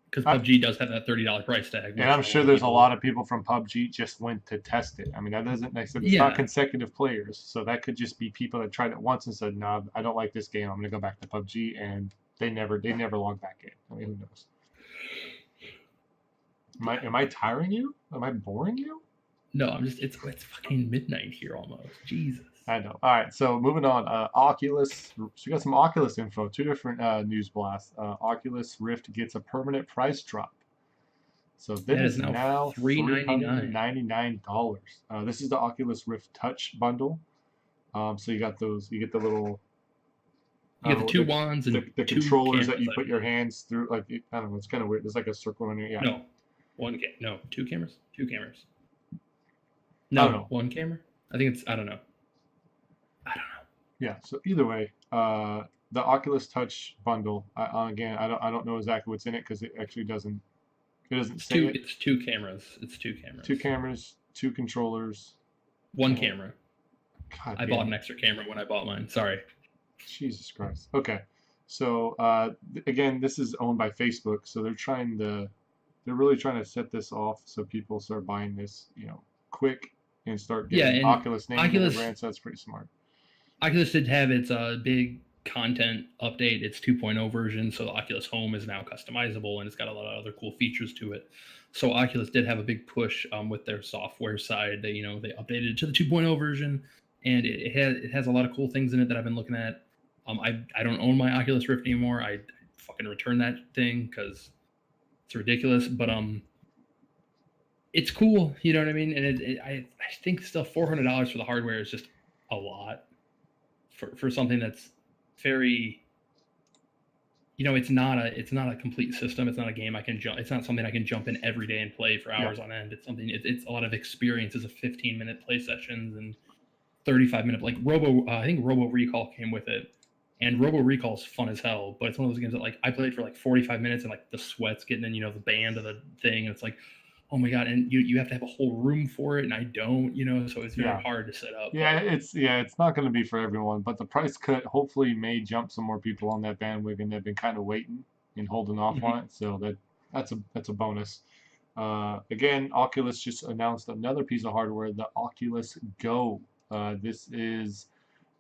Speaker 2: Because
Speaker 1: I,
Speaker 2: PUBG does have that $30 price tag,
Speaker 1: And
Speaker 2: which
Speaker 1: I'm
Speaker 2: a lot
Speaker 1: sure
Speaker 2: of
Speaker 1: there's a
Speaker 2: people.
Speaker 1: lot of people from PUBG just went to test it. I mean, that doesn't, like I said, it's not
Speaker 2: Yeah,
Speaker 1: consecutive players. So that could just be people that tried it once and said, no, I don't like this game. I'm going to go back to PUBG. And they never log back in. I mean, who knows? Am I tiring you? Am I boring you?
Speaker 2: no, I'm just it's fucking midnight here almost. Jesus.
Speaker 1: I know. All right. So moving on. Oculus. So we got some Oculus info. Two different news blasts. Oculus Rift gets a permanent price drop. So that
Speaker 2: Yeah, it's
Speaker 1: is
Speaker 2: now
Speaker 1: now
Speaker 2: $399.
Speaker 1: $399. This is the Oculus Rift Touch bundle. So you got those. You get the little. I
Speaker 2: You
Speaker 1: don't
Speaker 2: get
Speaker 1: know
Speaker 2: the
Speaker 1: what
Speaker 2: two wands and
Speaker 1: the
Speaker 2: two
Speaker 1: controllers that
Speaker 2: cameras,
Speaker 1: you
Speaker 2: I
Speaker 1: put your
Speaker 2: believe.
Speaker 1: hands through. Like I don't know. It's kind of weird. There's like a circle in it. Yeah.
Speaker 2: No, no, two cameras, two cameras.
Speaker 1: I don't
Speaker 2: No,
Speaker 1: know.
Speaker 2: one camera. I think it's. I don't know. I don't know.
Speaker 1: Yeah. So either way, the Oculus Touch bundle. Again, I don't know exactly what's in it because it actually doesn't. It doesn't
Speaker 2: It's
Speaker 1: say
Speaker 2: two.
Speaker 1: it.
Speaker 2: It's two cameras. It's two
Speaker 1: Two
Speaker 2: cameras.
Speaker 1: cameras, two controllers,
Speaker 2: One
Speaker 1: and
Speaker 2: camera.
Speaker 1: God
Speaker 2: I bought
Speaker 1: damn
Speaker 2: an
Speaker 1: it,
Speaker 2: extra camera when I bought mine. Sorry.
Speaker 1: Jesus Christ. Okay. So again, this is owned by Facebook, so they're really trying to set this off so people start buying this, quick and start
Speaker 2: Yeah,
Speaker 1: getting
Speaker 2: and
Speaker 1: Oculus name in their
Speaker 2: Oculus
Speaker 1: brand. So that's pretty smart.
Speaker 2: Oculus did have its big content update, its 2.0 version, so the Oculus Home is now customizable and it's got a lot of other cool features to it. So Oculus did have a big push with their software side. They updated it to the 2.0 version, and it has a lot of cool things in it that I've been looking at. I don't own my Oculus Rift anymore. I fucking returned that thing because it's ridiculous, but it's cool. You know what I mean? And I think still $400 for the hardware is just a lot for something that's very, it's not a complete system. It's not a game I can jump. It's not something I can jump in every day and play for hours on end. It's something. It's a lot of experiences of 15-minute play sessions and 35-minute, like I think Robo Recall came with it, and Robo Recall is fun as hell. But it's one of those games that I played for 45 minutes and the sweat's getting in the band of the thing, and it's like, oh my god, and you have to have a whole room for it, and I don't, so it's very hard to set up.
Speaker 1: Yeah, it's not going to be for everyone, but the price cut hopefully may jump some more people on that bandwagon. They've been kind of waiting and holding off on it, so that's a bonus. Again, Oculus just announced another piece of hardware, the Oculus Go. This is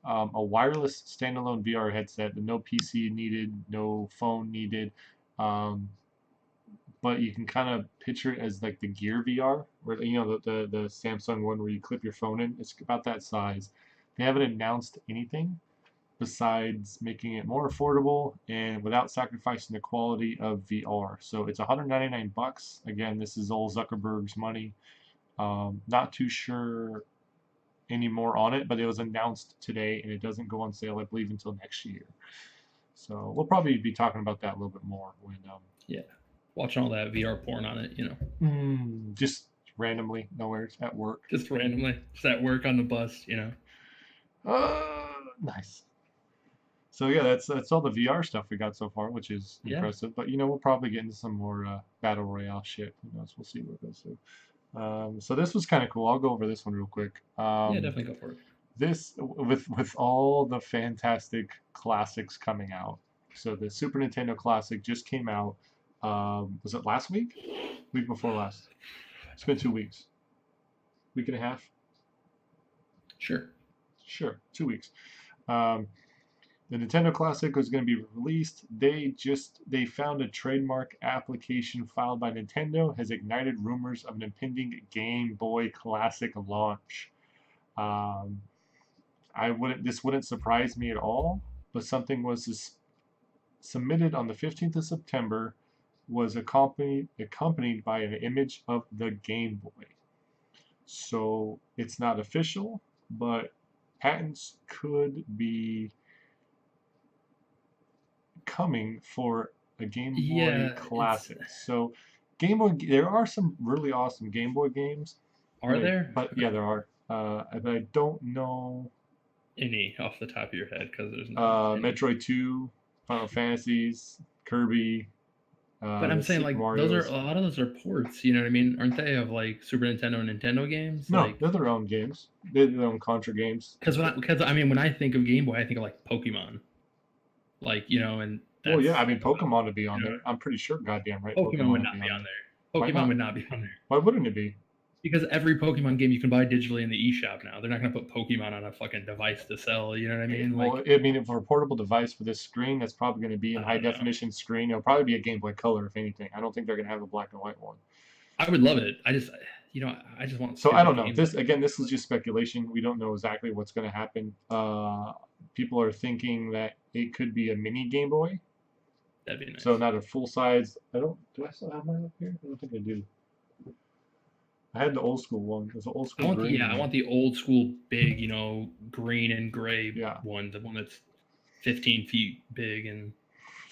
Speaker 1: a wireless standalone VR headset. No PC needed, no phone needed. But you can kind of picture it as like the Gear VR, where the Samsung one where you clip your phone in. It's about that size. They haven't announced anything besides making it more affordable and without sacrificing the quality of VR. So it's $199. Again, this is all Zuckerberg's money. Not too sure any more on it, but it was announced today and it doesn't go on sale, I believe, until next year. So we'll probably be talking about that a little bit more when
Speaker 2: yeah. Watching all that VR porn on it,
Speaker 1: just randomly, nowhere, at work.
Speaker 2: Just randomly, just at work on the bus,
Speaker 1: Nice. So yeah, that's all the VR stuff we got so far, which is impressive. But we'll probably get into some more battle royale shit. Who knows? We'll see what it goes through. So this was kind of cool. I'll go over this one real quick.
Speaker 2: Yeah, definitely go for it.
Speaker 1: This with all the fantastic classics coming out. So the Super Nintendo Classic just came out. Was it last week? Week before last? It's been 2 weeks. Week and a half?
Speaker 2: Sure,
Speaker 1: 2 weeks. The Nintendo Classic was going to be released. They found a trademark application filed by Nintendo has ignited rumors of an impending Game Boy Classic launch. This wouldn't surprise me at all, but something was submitted on the 15th of September, was accompanied by an image of the Game Boy. So it's not official, but patents could be coming for a Game Boy Classic. So Game Boy, there are some really awesome Game Boy games.
Speaker 2: Are there?
Speaker 1: But yeah, there are. But I don't know
Speaker 2: any off the top of your head because there's
Speaker 1: no. Metroid 2, Final Fantasies, Kirby.
Speaker 2: But I'm saying those are a lot of those are ports. You know what I mean? Aren't they of Super Nintendo and Nintendo games?
Speaker 1: No, they're their own games. They're their own Contra games.
Speaker 2: Because when I think of Game Boy, I think of Pokemon. And.
Speaker 1: Well, yeah, I mean Pokemon would be on there. I'm pretty sure, goddamn right.
Speaker 2: Pokemon would not be on there. Pokemon would not be on there.
Speaker 1: Why wouldn't it be?
Speaker 2: Because every Pokemon game you can buy digitally in the eShop now. They're not going to put Pokemon on a fucking device to sell. You know what I mean?
Speaker 1: Well, I mean, for a portable device for this screen, that's probably going to be a high definition screen. It'll probably be a Game Boy Color, if anything. I don't think they're going to have a black and white one.
Speaker 2: I would love it. I just want.
Speaker 1: So I don't know. This is just speculation. We don't know exactly what's going to happen. People are thinking that it could be a mini Game Boy.
Speaker 2: That'd be nice.
Speaker 1: So not a full size. Do I still have mine up here? I don't think I do. I had the old school one. It was an old school.
Speaker 2: I want the old school big, green and gray one. The one that's 15 feet big and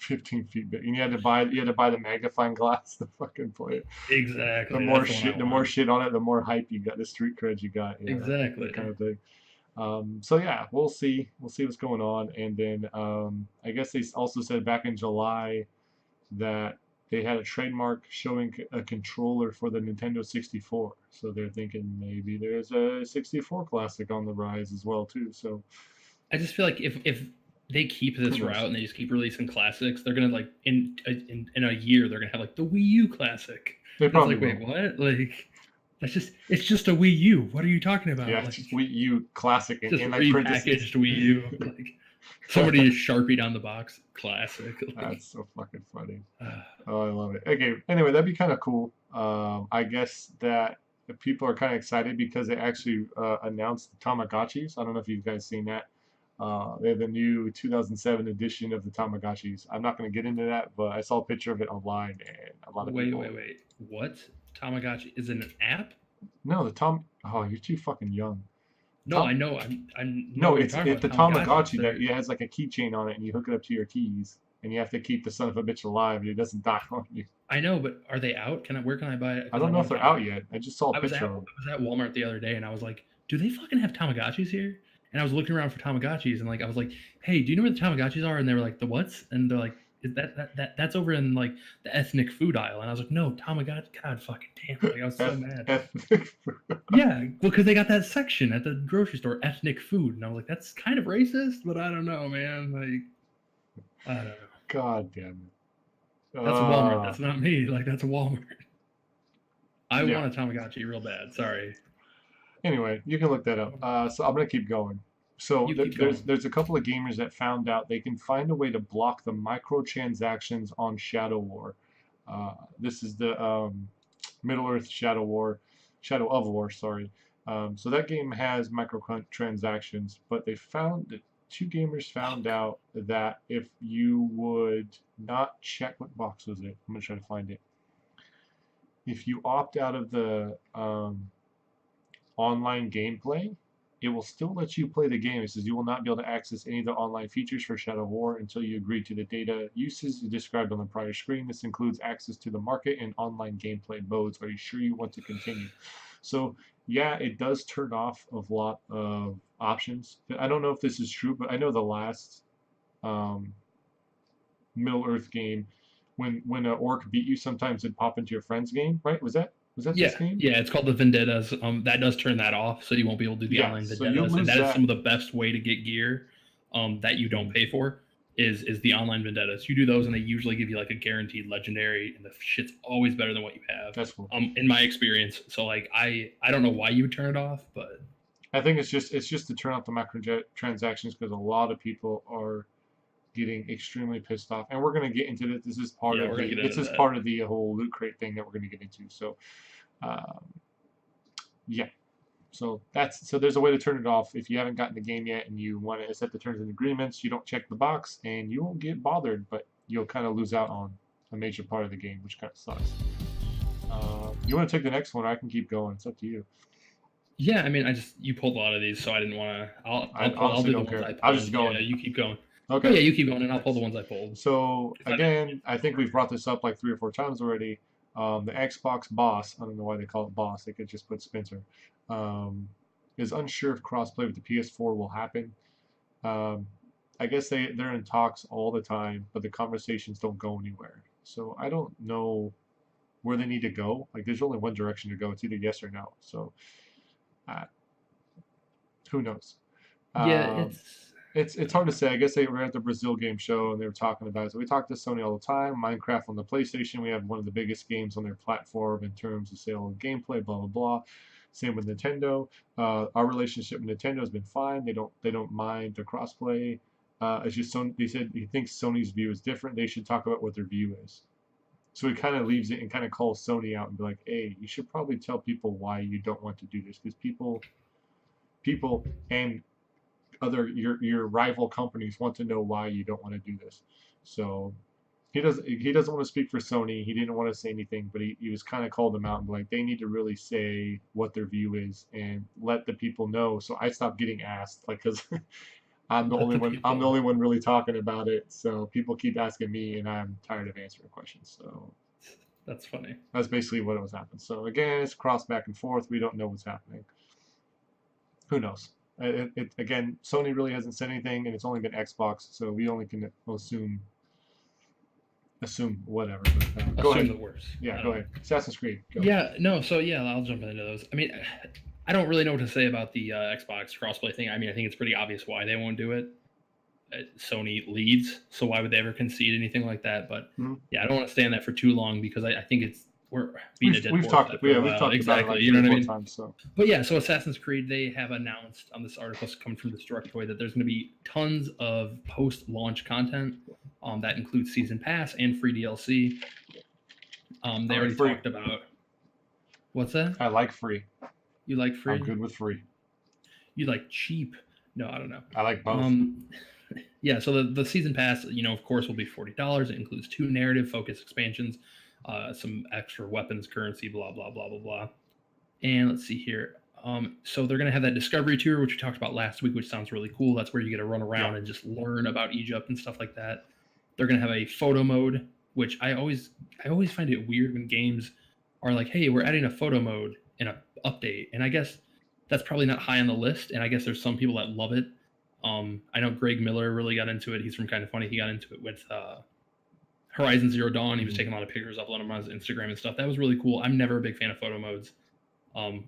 Speaker 1: 15 feet big. And you had to buy the magnifying glass to fucking play it.
Speaker 2: Exactly.
Speaker 1: The more shit on it, the more hype you got, the street cred you got.
Speaker 2: Exactly.
Speaker 1: That kind of thing. So yeah, we'll see what's going on. And then I guess they also said back in July that they had a trademark showing a controller for the Nintendo 64. So they're thinking maybe there's a 64 Classic on the rise as well too. So
Speaker 2: I just feel like if they keep this route and they just keep releasing classics, they're gonna in a year they're gonna have the Wii U Classic.
Speaker 1: They
Speaker 2: It's
Speaker 1: probably
Speaker 2: like, wait,
Speaker 1: will.
Speaker 2: what? Like, it's just a Wii U. What are you talking
Speaker 1: Yeah,
Speaker 2: about?
Speaker 1: it's
Speaker 2: Like,
Speaker 1: just Wii U classic
Speaker 2: just
Speaker 1: in like parentheses.
Speaker 2: repackaged Wii U. Like, somebody just sharpied on the box. Classic. Like,
Speaker 1: That's so fucking funny. Oh, I love it. Okay, anyway, that'd be kind of cool. I guess that people are kind of excited because they actually announced the Tamagotchis. I don't know if you guys seen that. They have the new 2007 edition of the Tamagotchis. I'm not going to get into that, but I saw a picture of it online, and a lot of
Speaker 2: wait,
Speaker 1: people.
Speaker 2: wait, wait. What? Tamagotchi is it an app?
Speaker 1: No, the Tom. Oh, you're too fucking young.
Speaker 2: No, I
Speaker 1: Tom.
Speaker 2: know. I know
Speaker 1: No,
Speaker 2: what you're
Speaker 1: it's
Speaker 2: talking about.
Speaker 1: the
Speaker 2: Tamagotchis.
Speaker 1: Tamagotchi that
Speaker 2: They're
Speaker 1: it has like a keychain on it, and you hook it up to your keys, and you have to keep the son of a bitch alive, and it doesn't die on you.
Speaker 2: I know, but are they out? Where can I buy it?
Speaker 1: I
Speaker 2: Because I
Speaker 1: don't know if
Speaker 2: want a
Speaker 1: they're out
Speaker 2: Tamagotchi.
Speaker 1: yet. I just saw a picture of them.
Speaker 2: I was at Walmart the other day and I was like, do they fucking have Tamagotchis here? And I was looking around for Tamagotchis and like I was like, hey, do you know where the Tamagotchis are? And they were like, the what's? And they're like, is that's over in like the ethnic food aisle? And I was like, no, Tamagotchi. God fucking damn! Like I was so mad.
Speaker 1: Ethnic.
Speaker 2: Yeah, well, because they got that section at the grocery store, ethnic food, and I was like, that's kind of racist, but I don't know, man. Like I don't know.
Speaker 1: God damn it.
Speaker 2: That's a Walmart. That's not me. Like that's a Walmart. I
Speaker 1: Yeah.
Speaker 2: want a Tamagotchi real bad. Sorry.
Speaker 1: Anyway, you can look that up. So I'm gonna keep going. So
Speaker 2: You keep going.
Speaker 1: there's a couple of gamers that found out they can find a way to block the microtransactions on Shadow War. This is the Middle Earth Shadow War, Shadow of War, sorry. So that game has microtransactions, but they found that two gamers found out that if you would not check, what box was it? I'm gonna try to find it. If you opt out of the online gameplay, it will still let you play the game. It says you will not be able to access any of the online features for Shadow War until you agree to the data uses described on the prior screen. This includes access to the market and online gameplay modes. Are you sure you want to continue? So yeah, it does turn off a lot of options. I don't know if this is true, but I know the last um, Middle Earth game, when an orc beat you, sometimes it'd pop into your friend's game, right? Was that this
Speaker 2: Yeah,
Speaker 1: game?
Speaker 2: yeah, it's called the Vendettas. That does turn that off, so you won't be able to do the
Speaker 1: Yeah,
Speaker 2: online
Speaker 1: so you'll
Speaker 2: Vendettas, and
Speaker 1: lose
Speaker 2: that is some
Speaker 1: that.
Speaker 2: of the best way to get gear that you don't pay for is the online Vendettas. You do those, and they usually give you like a guaranteed legendary, and the shit's always better than what you have.
Speaker 1: That's cool.
Speaker 2: In my experience, so like I don't know why you would turn it off, but
Speaker 1: I think it's just to turn off the microtransactions because a lot of people are getting extremely pissed off, and we're gonna get into this. This is part
Speaker 2: yeah,
Speaker 1: of
Speaker 2: we're gonna
Speaker 1: the
Speaker 2: get
Speaker 1: this
Speaker 2: into
Speaker 1: is
Speaker 2: that.
Speaker 1: part of the whole loot crate thing that we're gonna get into. So, um, yeah. So there's a way to turn it off if you haven't gotten the game yet and you want to accept the terms and agreements. You don't check the box and you won't get bothered, but you'll kind of lose out on a major part of the game, which kind of sucks. You want to take the next one? Or I can keep going. It's up to you.
Speaker 2: Yeah, I mean, you pulled a lot of these, so I didn't want to.
Speaker 1: I
Speaker 2: I'll
Speaker 1: honestly
Speaker 2: do the
Speaker 1: don't
Speaker 2: ones
Speaker 1: care.
Speaker 2: I
Speaker 1: I was just
Speaker 2: pulled. Yeah,
Speaker 1: going.
Speaker 2: you keep going. No,
Speaker 1: Okay.
Speaker 2: yeah, you keep going, and I'll pull the ones I pulled.
Speaker 1: So
Speaker 2: 'Cause
Speaker 1: again, I think we've brought this up like 3 or 4 times already. The Xbox boss, I don't know why they call it boss. They could just put Spencer. Um, is unsure if crossplay with the PS4 will happen. Um, I guess they're in talks all the time, but the conversations don't go anywhere. So I don't know where they need to go. Like there's only one direction to go. It's either yes or no. So uh, who knows?
Speaker 2: Yeah,
Speaker 1: Um,
Speaker 2: it's
Speaker 1: it's hard to say. I guess they were at the Brazil game show and they were talking about it. So we talk to Sony all the time. Minecraft on the PlayStation, we have one of the biggest games on their platform in terms of sale and gameplay. Blah blah blah. Same with Nintendo. Our relationship with Nintendo has been fine. They don't mind the crossplay. It's just they said he thinks Sony's view is different. They should talk about what their view is. So he kind of leaves it and kind of calls Sony out and be like, "Hey, you should probably tell people why you don't want to do this because people and your rival companies want to know why you don't want to do this." So he doesn't want to speak for Sony. He didn't want to say anything, but he was kind of called them out and be like they need to really say what their view is and let the people know. So I stopped getting asked like because I'm the
Speaker 2: let
Speaker 1: only
Speaker 2: the
Speaker 1: one I'm the
Speaker 2: people.
Speaker 1: only one really talking about it. So people keep asking me and I'm tired of answering questions. So
Speaker 2: That's funny.
Speaker 1: that's basically what was happening. So again, it's cross back and forth. We don't know what's happening. Who knows? Again, Sony really hasn't said anything, and it's only been Xbox, so we only can assume whatever. But go
Speaker 2: Assume
Speaker 1: ahead.
Speaker 2: the worst.
Speaker 1: Yeah,
Speaker 2: I
Speaker 1: go
Speaker 2: don't know.
Speaker 1: ahead. Assassin's Creed. Go.
Speaker 2: Yeah, no. So yeah, I'll jump into those. I mean, I don't really know what to say about the Xbox crossplay thing. I mean, I think it's pretty obvious why they won't do it. Sony leads, so why would they ever concede anything like that? But
Speaker 1: Mm-hmm.
Speaker 2: yeah, I don't want to stay on that for too long because I think it's we're being a dead
Speaker 1: We've
Speaker 2: horse
Speaker 1: talked
Speaker 2: after a
Speaker 1: we've
Speaker 2: while.
Speaker 1: talked about it
Speaker 2: Exactly.
Speaker 1: like
Speaker 2: You
Speaker 1: three
Speaker 2: know
Speaker 1: or
Speaker 2: what I
Speaker 1: four
Speaker 2: mean?
Speaker 1: times. So
Speaker 2: But yeah, so Assassin's Creed, they have announced on this article coming from Destructoid that there's going to be tons of post-launch content that includes season pass and free DLC. They
Speaker 1: I like
Speaker 2: already
Speaker 1: free.
Speaker 2: talked about what's that?
Speaker 1: I like free.
Speaker 2: You like
Speaker 1: I'm
Speaker 2: free?
Speaker 1: good with free.
Speaker 2: You like cheap? No, I don't know.
Speaker 1: I like both.
Speaker 2: Yeah, so the season pass, of course, will be $40. It includes 2 narrative focused expansions, some extra weapons, currency, blah blah blah blah blah. And let's see here. So they're gonna have that discovery tour, which we talked about last week, which sounds really cool. That's where you get to run around and just learn about Egypt and stuff like that. They're gonna have a photo mode, which I always find it weird when games are like, hey, we're adding a photo mode in a update, and I guess that's probably not high on the list. And I guess there's some people that love it. I know Greg Miller really got into it. He's from Kind of Funny. He got into it with Horizon Zero Dawn. He was taking a lot of pictures, uploading them on his Instagram and stuff. That was really cool. I'm never a big fan of photo modes. I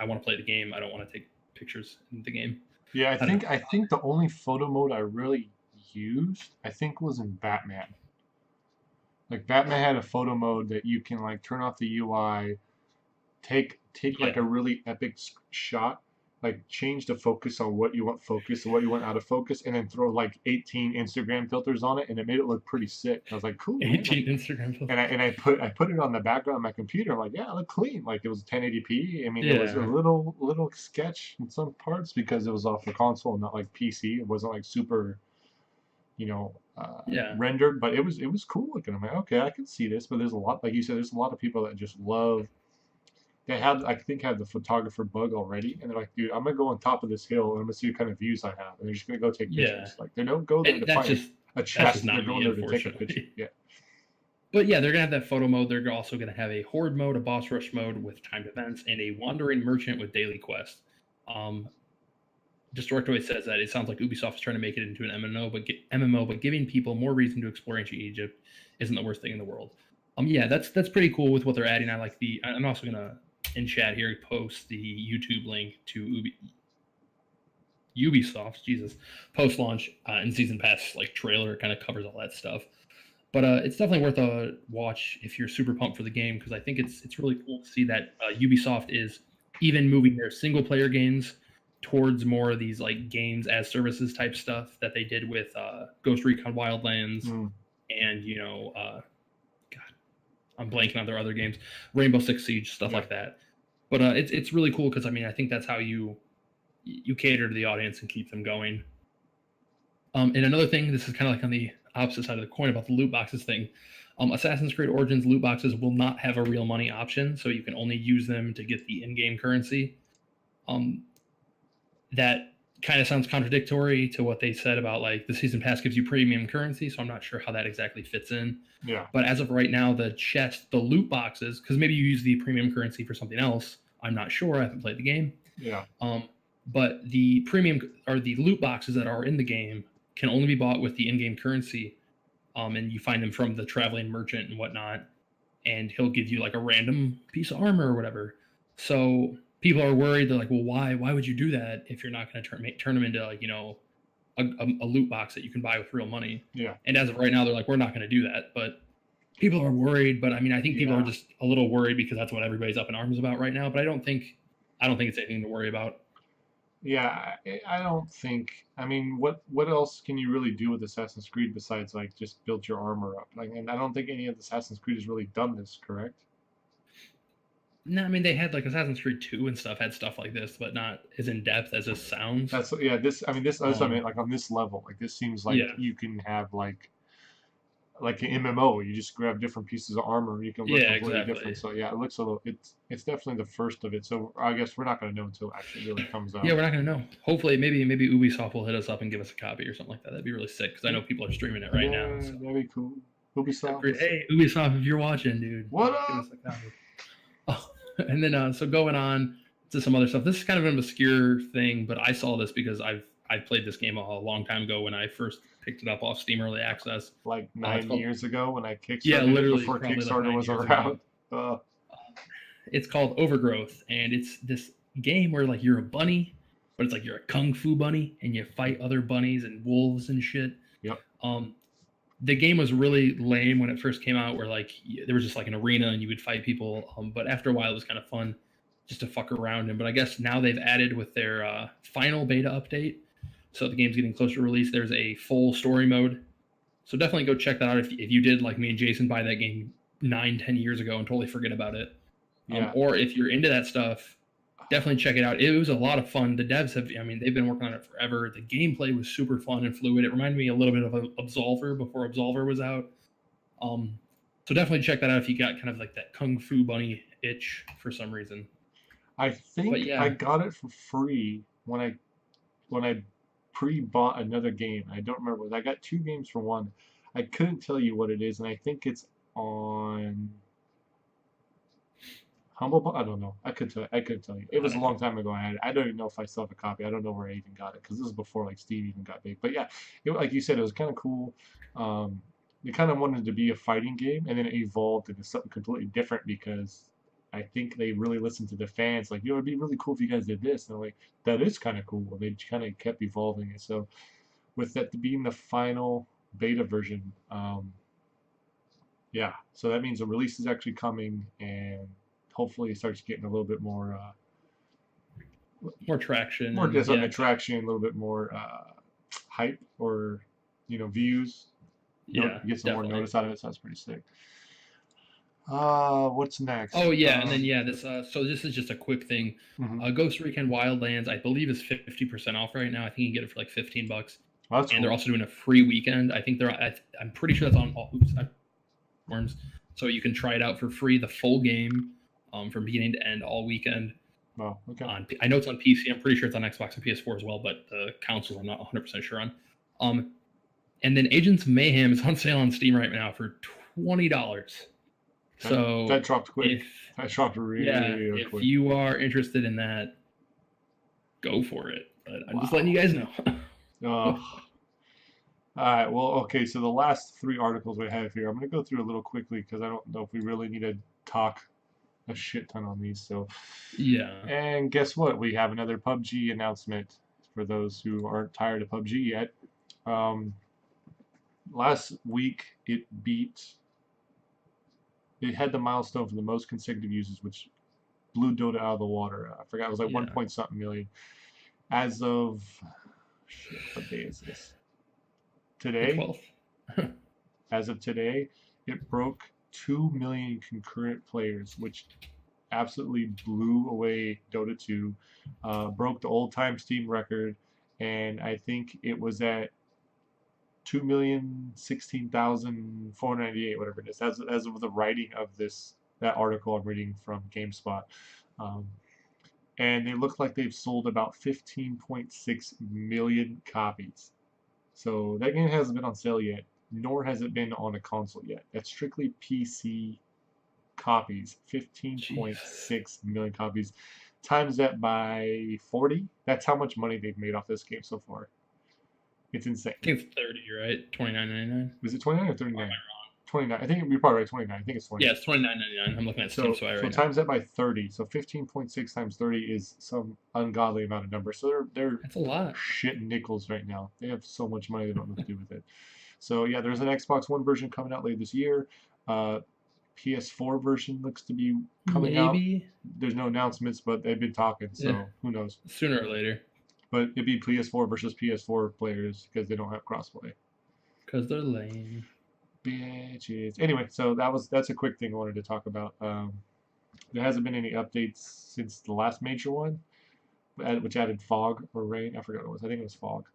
Speaker 2: want to play the game. I don't want to take pictures in the game.
Speaker 1: Yeah, I think the only photo mode I really used, I think, was in Batman. Like Batman had a photo mode that you can like turn off the UI, take like a really epic shot, like change the focus on what you want focus and what you want out of focus, and then throw like 18 Instagram filters on it, and it made it look pretty sick. I was like, cool.
Speaker 2: 18 Instagram filters.
Speaker 1: And I put it on the background of my computer. I'm like, yeah, it looked clean. Like it was 1080p. I mean, it was a little sketch in some parts because it was off the console, not like PC. It wasn't like super, rendered, but it was cool looking. I'm like, okay, I can see this. But there's a lot, like you said, there's a lot of people that just love. They have, I think, have the photographer bug already, and they're like, dude, I'm gonna go on top of this hill and I'm gonna see what kind of views I have, and they're just gonna go take pictures. Like they don't go there to find a chest. They're going there to take a picture. Yeah.
Speaker 2: But yeah, they're gonna have that photo mode. They're also gonna have a horde mode, a boss rush mode with timed events, and a wandering merchant with daily quests. Destructoid says that it sounds like Ubisoft is trying to make it into an MMO, but giving people more reason to explore ancient Egypt isn't the worst thing in the world. Yeah, that's pretty cool with what they're adding. I like I'm also gonna in chat here post the YouTube link to Ubisoft's post launch and season pass like trailer. It kind of covers all that stuff. But it's definitely worth a watch if you're super pumped for the game, because I think it's really cool to see that Ubisoft is even moving their single player games towards more of these like games as services type stuff that they did with Ghost Recon Wildlands and God, I'm blanking on their other games, Rainbow Six Siege, stuff like that. But it's really cool because I think that's how you cater to the audience and keep them going. And another thing, this is kind of like on the opposite side of the coin about the loot boxes thing. Assassin's Creed Origins loot boxes will not have a real money option, so you can only use them to get the in-game currency. That kind of sounds contradictory to what they said about like the season pass gives you premium currency, so I'm not sure how that exactly fits in.
Speaker 1: Yeah.
Speaker 2: But as of right now, the loot boxes, because maybe you use the premium currency for something else. I'm not sure. I haven't played the game.
Speaker 1: Yeah.
Speaker 2: But the premium or the loot boxes that are in the game can only be bought with the in-game currency. And you find them from the traveling merchant and whatnot. And he'll give you like a random piece of armor or whatever. So people are worried. They're like, well, why would you do that if you're not going to turn them into like, a loot box that you can buy with real money?
Speaker 1: Yeah.
Speaker 2: And as of right now, they're like, we're not going to do that. But people are worried. But I think people are just a little worried because that's what everybody's up in arms about right now. But I don't think it's anything to worry about.
Speaker 1: Yeah, I don't think. I mean, what else can you really do with Assassin's Creed besides like just build your armor up? Like, and I don't think any of the Assassin's Creed has really done this, correct?
Speaker 2: No, they had like Assassin's Creed 2 and stuff had stuff like this, but not as in depth as this sounds.
Speaker 1: That's what I mean, like on this level, like this seems like you can have like an MMO. You just grab different pieces of armor. You can look completely different. So yeah, it looks a little. It's definitely the first of it. So I guess we're not going to know until it actually really comes out.
Speaker 2: Yeah, we're not going to know. Hopefully, maybe Ubisoft will hit us up and give us a copy or something like that. That'd be really sick because I know people are streaming it right now. So.
Speaker 1: That'd be cool. Ubisoft.
Speaker 2: Hey, Ubisoft, if you're watching, dude.
Speaker 1: What up?
Speaker 2: Give us a copy. Oh, and then so going on to some other stuff. This is kind of an obscure thing, but I saw this because I've played this game a long time ago when I first picked it up off Steam Early Access.
Speaker 1: Like 9 years ago when I kickstarted
Speaker 2: literally
Speaker 1: before Kickstarter was around.
Speaker 2: It's called Overgrowth, and it's this game where like you're a bunny, but it's like you're a kung fu bunny, and you fight other bunnies and wolves and shit.
Speaker 1: Yep.
Speaker 2: the game was really lame when it first came out, where like there was just like an arena and you would fight people. But after a while, it was kind of fun just to fuck around in. But I guess now they've added with their final beta update, so the game's getting closer to release. There's a full story mode, so definitely go check that out if you did like me and Jason buy that game 9-10 years ago and totally forget about it.
Speaker 1: Yeah.
Speaker 2: Or if you're into that stuff, definitely check it out. It was a lot of fun. The devs have, I mean, they've been working on it forever. The gameplay was super fun and fluid. It reminded me a little bit of Absolver before Absolver was out. So definitely check that out if you got kind of like that Kung Fu Bunny itch for some reason.
Speaker 1: I think
Speaker 2: yeah.
Speaker 1: I got it for free when I pre-bought another game. I don't remember. I got 2 games for one. I couldn't tell you what it is, and I think it's on Humble. I don't know. I couldn't tell you. It was a long time ago. I had it. I don't even know if I still have a copy. I don't know where I even got it because this was before like Steam even got big. But yeah, like you said, it was kind of cool. They kind of wanted to be a fighting game, and then it evolved into something completely different because I think they really listened to the fans. Like, it'd be really cool if you guys did this. And they're like, that is kind of cool. And they kind of kept evolving it. So, with that being the final beta version, yeah. So that means the release is actually coming, and hopefully it starts getting a little bit more
Speaker 2: traction,
Speaker 1: more traction, a little bit more hype or views.
Speaker 2: Yeah,
Speaker 1: get some more notice out of it. So that's pretty sick. What's next?
Speaker 2: Oh yeah, and then this so this is just a quick thing. Ghost Recon Wildlands, I believe, is 50% off right now. I think you can get it for like $15.
Speaker 1: Well, that's
Speaker 2: and
Speaker 1: cool.
Speaker 2: They're also doing a free weekend. I think I'm pretty sure that's on all platforms, so you can try it out for free, the full game, from beginning to end, all weekend.
Speaker 1: Oh, okay.
Speaker 2: I know it's on PC. I'm pretty sure it's on Xbox and PS4 as well, but the consoles I'm not 100% sure on. And then Agents of Mayhem is on sale on Steam right now for $20. So
Speaker 1: that dropped quick. That dropped really quick.
Speaker 2: If you are interested in that, go for it. But I'm just letting you guys know.
Speaker 1: All right. Well, okay. So the last 3 articles we have here, I'm going to go through a little quickly because I don't know if we really need to talk a shit ton on these. So
Speaker 2: yeah.
Speaker 1: And guess what? We have another PUBG announcement for those who aren't tired of PUBG yet. Last week it had the milestone for the most consecutive users, which blew Dota out of the water. I forgot, it was like 1 point something million. As of what day is this? Today? As of today, it broke 2 million concurrent players, which absolutely blew away Dota 2. Broke the old-time Steam record, and I think it was at 2,016,498, whatever it is, as of the writing of that article I'm reading from GameSpot. And they look like they've sold about 15.6 million copies. So that game hasn't been on sale yet, nor has it been on a console yet. That's strictly PC copies. 15.6 million copies. Times that by 40. That's how much money they've made off this game so far. It's insane.
Speaker 2: I think it's 30, right? $29.99.
Speaker 1: Was it 29 or 39? 29. I think you're probably right. 29. I think it's 29.
Speaker 2: Yeah, it's $29.99. I'm looking at Steam. So
Speaker 1: times that by 30. So 15.6 times 30 is some ungodly amount of numbers. So they're
Speaker 2: that's a lot.
Speaker 1: Shit nickels right now. They have so much money they don't know what to do with it. So yeah, there's an Xbox One version coming out later this year. PS4 version looks to be coming out. There's no announcements, but they've been talking. So who knows?
Speaker 2: Sooner or later.
Speaker 1: But it'd be PS4 versus PS4 players because they don't have crossplay.
Speaker 2: Because they're lame.
Speaker 1: Bitches. Anyway, so that's a quick thing I wanted to talk about. There hasn't been any updates since the last major one, which added fog or rain. I forgot what it was. I think it was fog.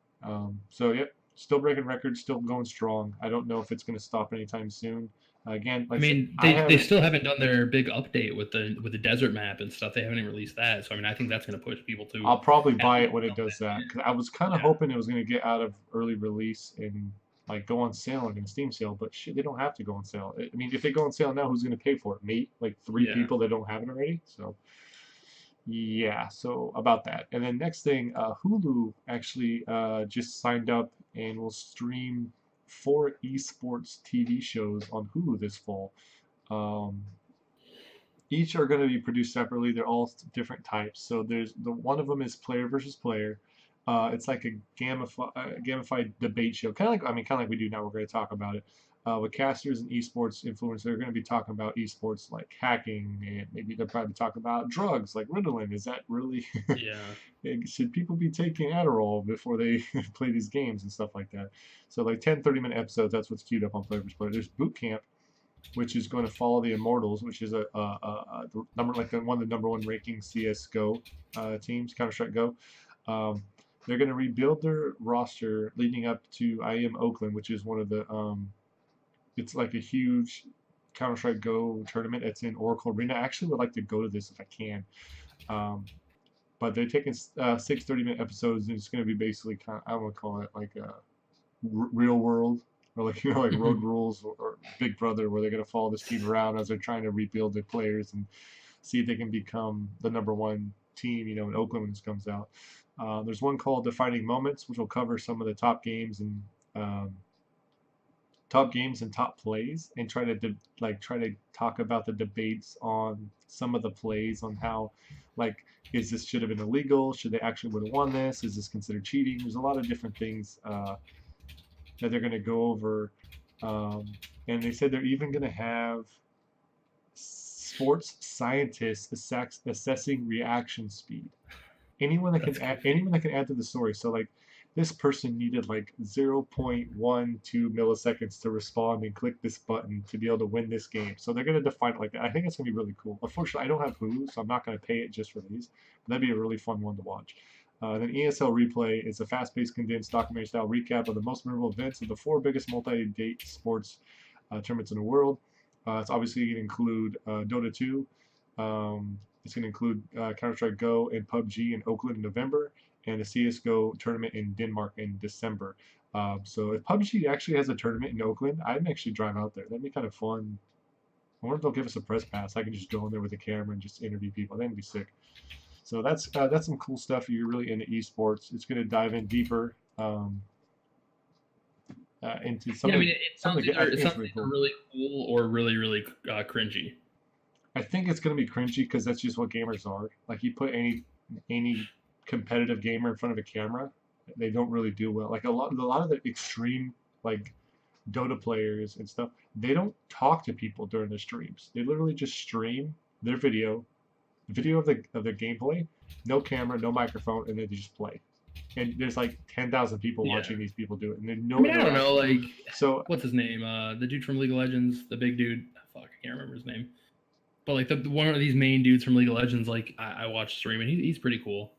Speaker 1: So yeah, still breaking records, still going strong. I don't know if it's going to stop anytime soon. Again, like
Speaker 2: they still haven't done their big update with the desert map and stuff. They haven't even released that. So I think that's going to push people to.
Speaker 1: I'll probably buy it when it does that. Cause I was kind of hoping it was going to get out of early release and like go on sale in a Steam sale, but shit, they don't have to go on sale. I mean, if they go on sale now, who's going to pay for it? Me, like 3 people that don't have it already. So yeah, so about that. And then next thing, Hulu actually just signed up and will stream 4 esports TV shows on Hulu this fall. Each are going to be produced separately. They're all different types. So there's one of them is player versus player. It's like a gamified debate show, kind of like, I mean, kind of like we do now. We're going to talk about it with casters and esports influencers. They're going to be talking about esports like hacking, and maybe they'll probably talk about drugs like Ritalin. Is that really
Speaker 2: Yeah.
Speaker 1: should people be taking Adderall before they play these games and stuff like that? So like 10, 30-minute episodes. That's what's queued up on Flavors Play. There's Boot Camp, which is going to follow the Immortals, which is the number like the one of the number one ranking CS:GO teams, Counter Strike Go. Um, they're going to rebuild their roster leading up to IEM Oakland, which is one of the it's like a huge Counter Strike Go tournament. It's in Oracle Arena. I actually would like to go to this if I can. Um, but they're taking 6 30-minute episodes, and it's going to be basically kind of, I would call it like a real world, or like like Road
Speaker 2: Mhm.
Speaker 1: Rules, or Big Brother, where they're going to follow this team around as they're trying to rebuild their players and see if they can become the number one team, in Oakland when this comes out. There's one called Defining Moments, which will cover some of the um, top games and top plays, and try to talk about the debates on some of the plays on how, like, is this should have been illegal? Should they actually would have won this? Is this considered cheating? There's a lot of different things that they're going to go over, um, and they said they're even going to have sports scientists assessing reaction speed.
Speaker 2: That's goofy.
Speaker 1: Anyone that can add to the story. So like this person needed like 0.12 milliseconds to respond and click this button to be able to win this game. So they're going to define it like that. I think it's going to be really cool. Unfortunately, I don't have Hulu, so I'm not going to pay it just for these. But that'd be a really fun one to watch. Then ESL Replay is a fast-paced, condensed documentary-style recap of the most memorable events of the four biggest multi-date sports tournaments in the world. It's obviously going to include Dota 2. It's going to include Counter-Strike Go and PUBG in Oakland in November, and the CS:GO tournament in Denmark in December. So if PUBG actually has a tournament in Oakland, I'd actually drive out there. That'd be kind of fun. I wonder if they'll give us a press pass. I can just go in there with a camera and just interview people. That'd be sick. So that's some cool stuff. If you're really into esports, it's going to dive in deeper into
Speaker 2: Yeah, I mean, it
Speaker 1: some of
Speaker 2: sounds
Speaker 1: the. I
Speaker 2: either
Speaker 1: think
Speaker 2: it
Speaker 1: it's
Speaker 2: sounds
Speaker 1: really
Speaker 2: either
Speaker 1: cool.
Speaker 2: really cool or really really cringy.
Speaker 1: I think it's going to be cringy because that's just what gamers are. Like you put any competitive gamer in front of a camera, they don't really do well. Like a lot of the extreme like Dota players and stuff, they don't talk to people during their streams. They literally just stream their video of their gameplay, no camera, no microphone, and then they just play. And there's like 10,000 people
Speaker 2: Yeah.
Speaker 1: watching these people do it, and there's
Speaker 2: I
Speaker 1: no
Speaker 2: mean, I don't know,
Speaker 1: interaction.
Speaker 2: like
Speaker 1: So
Speaker 2: what's his name? The dude from League of Legends, the big dude. Fuck, I can't remember his name. But like the one of these main dudes from League of Legends, like I watch stream and he's pretty cool.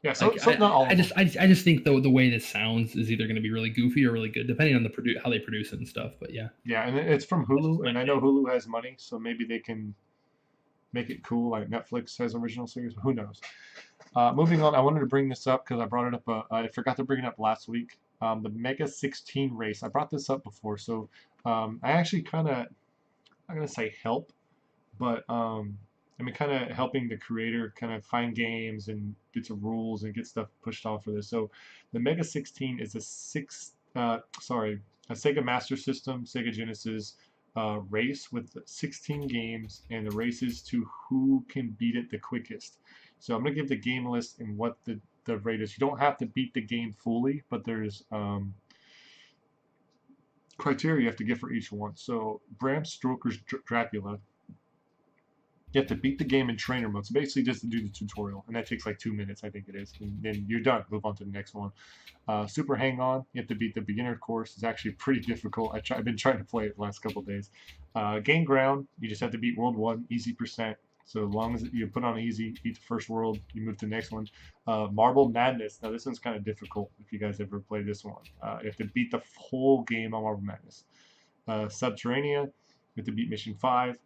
Speaker 1: yeah,
Speaker 2: Like
Speaker 1: not all of them.
Speaker 2: I just think the way this sounds is either going to be really goofy or really good, depending on how they produce it and stuff. But yeah,
Speaker 1: Yeah, and it's from
Speaker 2: that's just
Speaker 1: Hulu,
Speaker 2: my
Speaker 1: and I know
Speaker 2: take.
Speaker 1: Hulu has money, so maybe they can make it cool like Netflix has original series. Who knows? Moving on, I wanted to bring this up because I brought it up. I forgot to bring it up last week. The Mega 16 race. I brought this up before, so I actually kind of, I'm gonna say help, but I mean, kind of helping the creator kind of find games and get some rules and get stuff pushed off for this. So, the Mega 16 is a Sega Master System, Sega Genesis race with 16 games, and the race is to who can beat it the quickest. So, I'm gonna give the game list and what the rate is. You don't have to beat the game fully, but there's criteria you have to get for each one. So, Bram Stoker's Dracula, you have to beat the game in trainer mode. So basically, just to do the tutorial, and that takes like 2 minutes, I think it is. And then you're done. Move on to the next one. Super Hang On, you have to beat the beginner course. It's actually pretty difficult. I've been trying to play it the last couple of days. Gain Ground, you just have to beat World 1, easy percent. So as long as you put on easy, beat the first world, you move to the next one. Marble Madness, now this one's kind of difficult if you guys ever played this one. You have to beat the whole game on Marble Madness. Subterranea, you have to beat Mission 5.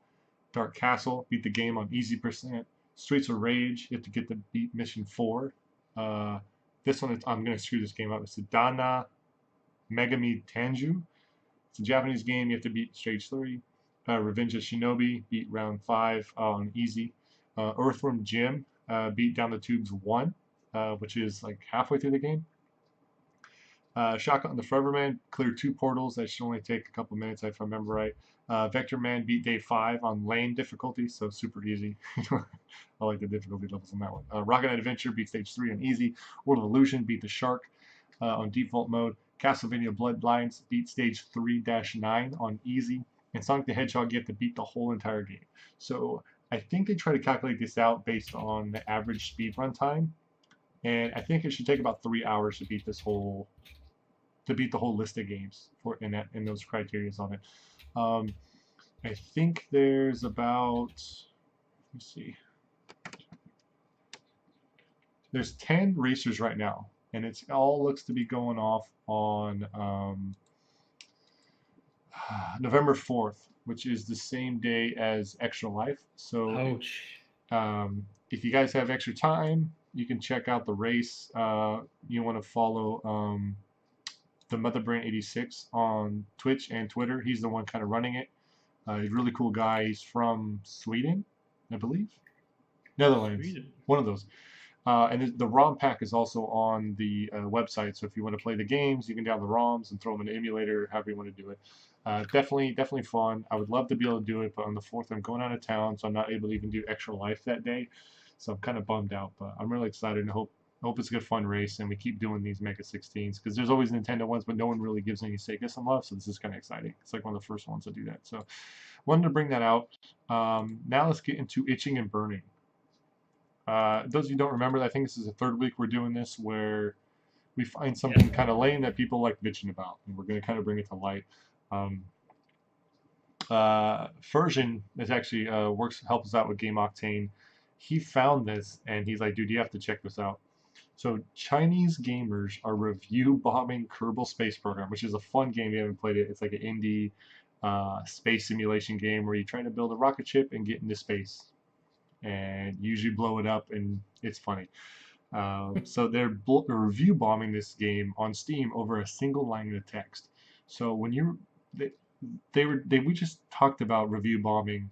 Speaker 1: Dark Castle, beat the game on easy percent. Streets of Rage, you have to get the beat mission 4. This one, I'm going to screw this game up. It's Dana Megami Tanju. It's a Japanese game. You have to beat stage 3. Revenge of Shinobi, beat round 5 on easy. Earthworm Jim, beat Down the Tubes 1, which is like halfway through the game. Shotgun the Forever Man, clear 2 portals. That should only take a couple minutes if I remember right. Vector Man beat day 5 on lane difficulty, so super easy. I like the difficulty levels on that one. Rocket Knight Adventure beat stage 3 on easy. World of Illusion beat the Shark on default mode. Castlevania Bloodlines beat stage 3-9 on easy. And Sonic the Hedgehog, you have to beat the whole entire game. So I think they try to calculate this out based on the average speedrun time, and I think it should take about 3 hours to beat the whole list of games for in those criterias on it. Um, I think there's about, let's see, there's 10 racers right now, and it's all looks to be going off on November 4th, which is the same day as Extra Life. So
Speaker 2: Ouch.
Speaker 1: if you guys have extra time, you can check out the race. You want to follow the Motherbrain 86 on Twitch and Twitter. He's the one kind of running it. He's a really cool guy. He's from Sweden, I believe. Netherlands.
Speaker 2: Sweden.
Speaker 1: One of those. And the ROM pack is also on the website. So if you want to play the games, you can download the ROMs and throw them in an emulator, however you want to do it. Definitely fun. I would love to be able to do it, but on the 4th, I'm going out of town, so I'm not able to even do Extra Life that day. So I'm kind of bummed out, but I'm really excited and hope it's a good fun race, and we keep doing these Mega 16s because there's always Nintendo ones, but no one really gives any Sega some love, so this is kind of exciting. It's like one of the first ones to do that. So wanted to bring that out. Now let's get into Itching and Burning. Those of you who don't remember, I think this is the 3rd week we're doing this where we find something kind of lame that people like bitching about, and we're going to kind of bring it to light. Version is actually helps us out with GameOctane. He found this and he's like, dude, you have to check this out. So Chinese gamers are review bombing Kerbal Space Program, which is a fun game. If you haven't played it, it's like an indie space simulation game where you try to build a rocket ship and get into space, and usually blow it up, and it's funny. So they're review bombing this game on Steam over a single line of text. So when we just talked about review bombing,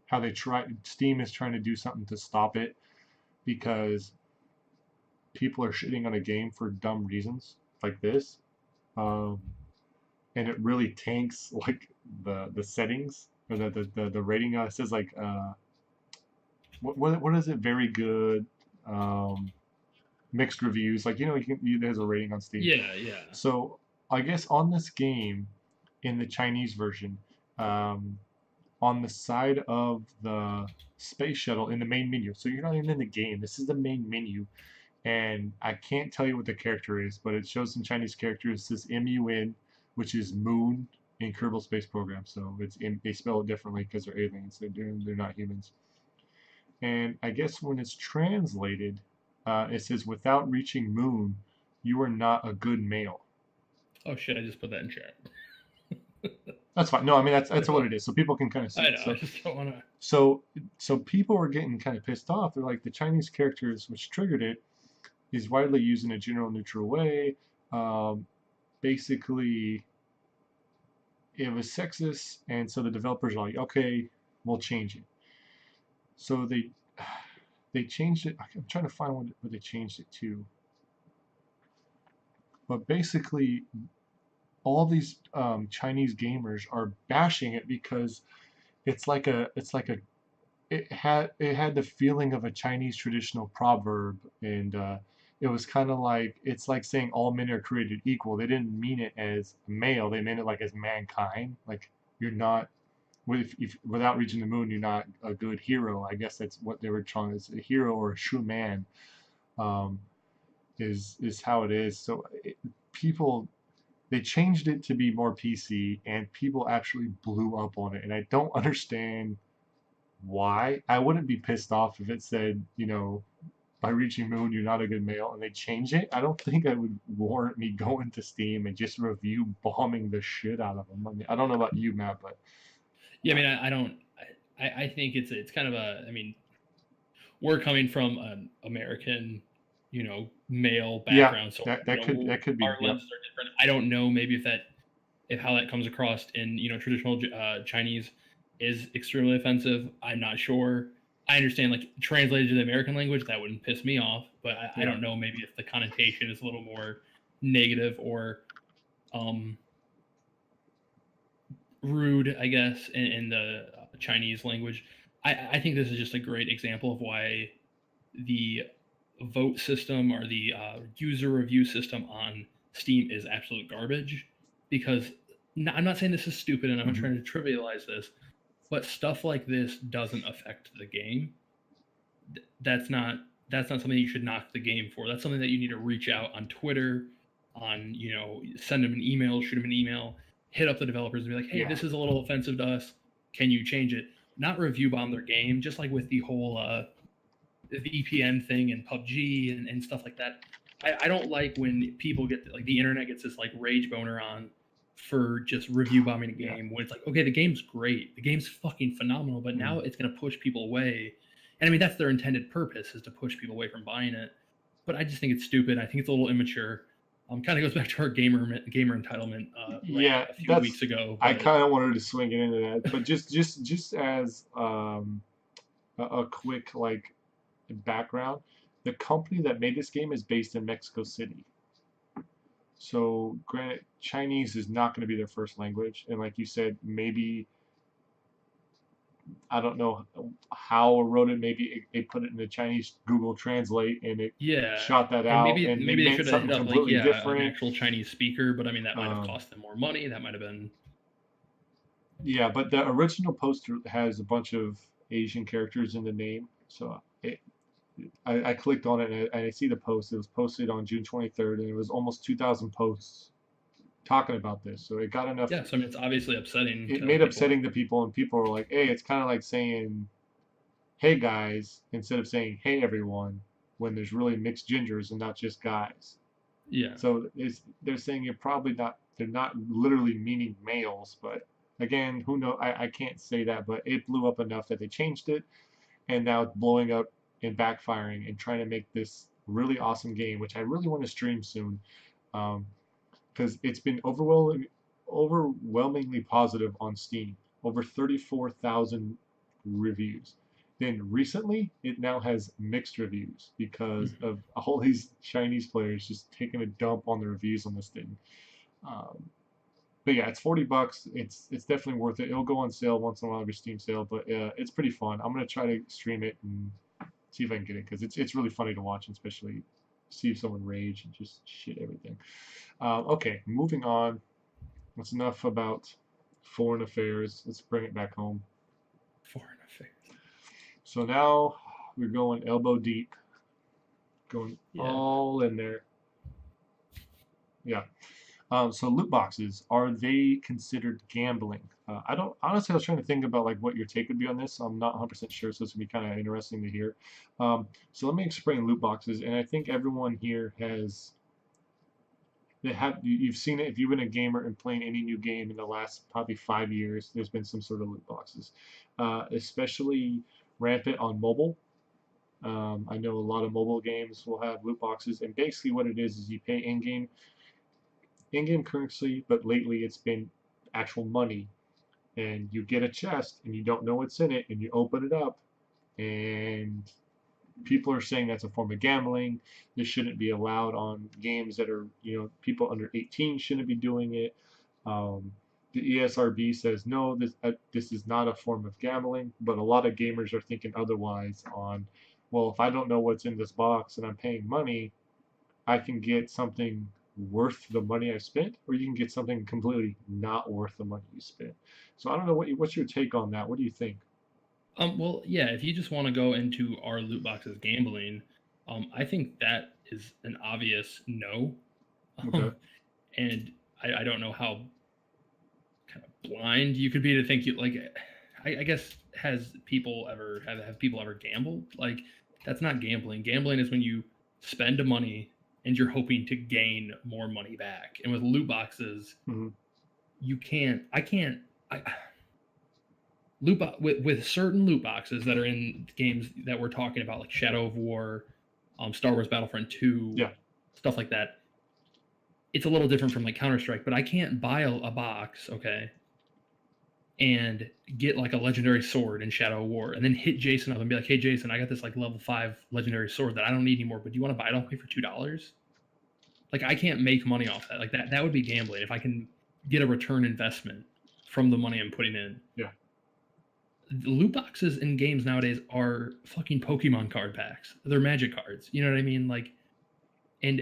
Speaker 1: how Steam is trying to do something to stop it because people are shitting on a game for dumb reasons like this, and it really tanks like the settings or the rating. It says like what is it? Very good, mixed reviews. Like there's a rating on Steam.
Speaker 2: Yeah.
Speaker 1: So I guess on this game, in the Chinese version, on the side of the space shuttle in the main menu. So you're not even in the game. This is the main menu. And I can't tell you what the character is, but it shows some Chinese characters. It says MUN, which is moon in Kerbal Space Program. So they spell it differently because they're aliens. They're not humans. And I guess when it's translated, it says, without reaching moon, you are not a good male.
Speaker 2: Oh shit, I just put that in chat.
Speaker 1: That's fine. No, I mean that's what it is. So people can kind of see.
Speaker 2: I know.
Speaker 1: So,
Speaker 2: I just don't want to.
Speaker 1: So people were getting kind of pissed off. They're like, the Chinese characters, which triggered it, is widely used in a general neutral way. Basically, it was sexist, and so the developers are like, okay, we'll change it. So they changed it. I'm trying to find what they changed it to. But basically, all these Chinese gamers are bashing it because it had the feeling of a Chinese traditional proverb, and it was kind of like, it's like saying all men are created equal. They didn't mean it as male. They meant it like as mankind. Like, you're not, if without reaching the moon, you're not a good hero. I guess that's what they were trying. As a hero or a true man, is how it is. So people, they changed it to be more PC, and people actually blew up on it, and I don't understand why. I wouldn't be pissed off if it said, by reaching moon, you're not a good male, and they change it. I don't think I would warrant me going to Steam and just review bombing the shit out of them. I mean, I don't know about you, Matt, but
Speaker 2: yeah, I mean, I don't. I think it's kind of a. I mean, we're coming from an American, male background, so
Speaker 1: that could be.
Speaker 2: Our lenses are different. I don't know, maybe if how that comes across in traditional Chinese is extremely offensive. I'm not sure. I understand, like, translated to the American language, that wouldn't piss me off, but I don't know, maybe if the connotation is a little more negative, or rude, I guess, in the Chinese language. I think this is just a great example of why the vote system or the user review system on Steam is absolute garbage. Because I'm not saying this is stupid, and I'm not
Speaker 1: Mhm.
Speaker 2: trying to trivialize this, but stuff like this doesn't affect the game. That's not something you should knock the game for. That's something that you need to reach out on Twitter, on send them an email, shoot them an email, hit up the developers and be like, hey,
Speaker 1: Yeah.
Speaker 2: this is a little offensive to us. Can you change it? Not review bomb their game, just like with the whole VPN thing and PUBG and stuff like that. I don't like when people get like the internet gets this like rage boner on for just review bombing a
Speaker 1: Yeah.
Speaker 2: game when it's like, okay, the game's great, the game's fucking phenomenal, but now
Speaker 1: Mm.
Speaker 2: it's going to push people away. And I mean, that's their intended purpose, is to push people away from buying it. But I just think it's stupid. I think it's a little immature. Kind of goes back to our gamer entitlement rant
Speaker 1: Yeah,
Speaker 2: a few
Speaker 1: that's.
Speaker 2: weeks ago.
Speaker 1: I
Speaker 2: But
Speaker 1: kind of wanted to swing it into that, but just as a quick like background, the company that made this game is based in Mexico City. So, granted, Chinese is not going to be their first language, and like you said, maybe I don't know how or wrote it. Maybe they put it in the Chinese Google Translate, and it
Speaker 2: yeah,
Speaker 1: shot that
Speaker 2: and
Speaker 1: out,
Speaker 2: maybe
Speaker 1: and they
Speaker 2: they
Speaker 1: meant
Speaker 2: should have hit
Speaker 1: something
Speaker 2: up like,
Speaker 1: completely
Speaker 2: yeah, an
Speaker 1: different.
Speaker 2: actual Chinese speaker. But I mean, that might have
Speaker 1: Um,
Speaker 2: cost them more money. That might have been.
Speaker 1: yeah, but the original poster has a bunch of Asian characters in the name, so I clicked on it and I see the post. It was posted on June 23rd, and it was almost 2,000 posts talking about this. So it got enough.
Speaker 2: Yeah, so I mean, it's obviously upsetting
Speaker 1: It
Speaker 2: to
Speaker 1: made
Speaker 2: people.
Speaker 1: upsetting to people, and people were like, "Hey, it's kind of like saying, hey guys,' instead of saying, hey everyone,' when there's really mixed genders and not just guys."
Speaker 2: Yeah.
Speaker 1: So they're saying you're probably not. They're not literally meaning males, but again, who know? I can't say that, but it blew up enough that they changed it, and now it's blowing up and backfiring and trying to make this really awesome game, which I really want to stream soon, because it's been overwhelmingly positive on Steam. Over 34,000 reviews. Then recently, it now has mixed reviews because
Speaker 2: Mhm.
Speaker 1: of all these Chinese players just taking a dump on the reviews on this thing. Um, but yeah, it's $40. It's definitely worth it. It'll go on sale once in a while, every Steam sale, but it's pretty fun. I'm gonna try to stream it and see if I can get it because it's really funny to watch, especially see someone rage and just shit everything. Okay, moving on. That's enough about foreign affairs. Let's bring it back home.
Speaker 2: Foreign affairs.
Speaker 1: So now we're going elbow deep, going
Speaker 2: Yeah.
Speaker 1: all in there. Yeah. So loot boxes, are they considered gambling? I don't honestly. I was trying to think about like what your take would be on this. I'm not 100% sure, so it's gonna be kind of interesting to hear. So let me explain loot boxes, and I think everyone here has they have you've seen it if you've been a gamer and playing any new game in the last probably 5 years. There's been some sort of loot boxes, especially rampant on mobile. I know a lot of mobile games will have loot boxes, and basically what it is you pay in-game currency, but lately it's been actual money, and you get a chest and you don't know what's in it, and you open it up, and people are saying that's a form of gambling. This shouldn't be allowed on games that are, people under 18 shouldn't be doing it. Um, the ESRB says no, this is not a form of gambling, but a lot of gamers are thinking otherwise. Well, if I don't know what's in this box and I'm paying money, I can get something worth the money I spent, or you can get something completely not worth the money you spent. So I don't know what's your take on that. What do you think?
Speaker 2: Well, yeah. If you just want to go into our loot boxes gambling, I think that is an obvious no.
Speaker 1: Okay.
Speaker 2: Um, and I don't know how kind of blind you could be to think you like. I guess has people ever have people ever gambled? Like that's not gambling. Gambling is when you spend money and you're hoping to gain more money back. And with loot boxes,
Speaker 1: Hmm.
Speaker 2: you can't. I can't. I, with certain loot boxes that are in games that we're talking about, like Shadow of War, Star Wars Battlefront 2,
Speaker 1: Yeah.
Speaker 2: stuff like that. It's a little different from like Counter Strike, but I can't buy a box, okay, and get like a legendary sword in Shadow of War, and then hit Jason up and be like, "Hey, Jason, I got this like level 5 legendary sword that I don't need anymore, but do you want to buy it off me for $2?" Like I can't make money off that. Like that would be gambling if I can get a return investment from the money I'm putting in.
Speaker 1: Yeah.
Speaker 2: The loot boxes in games nowadays are fucking Pokemon card packs. They're Magic cards. You know what I mean? Like, and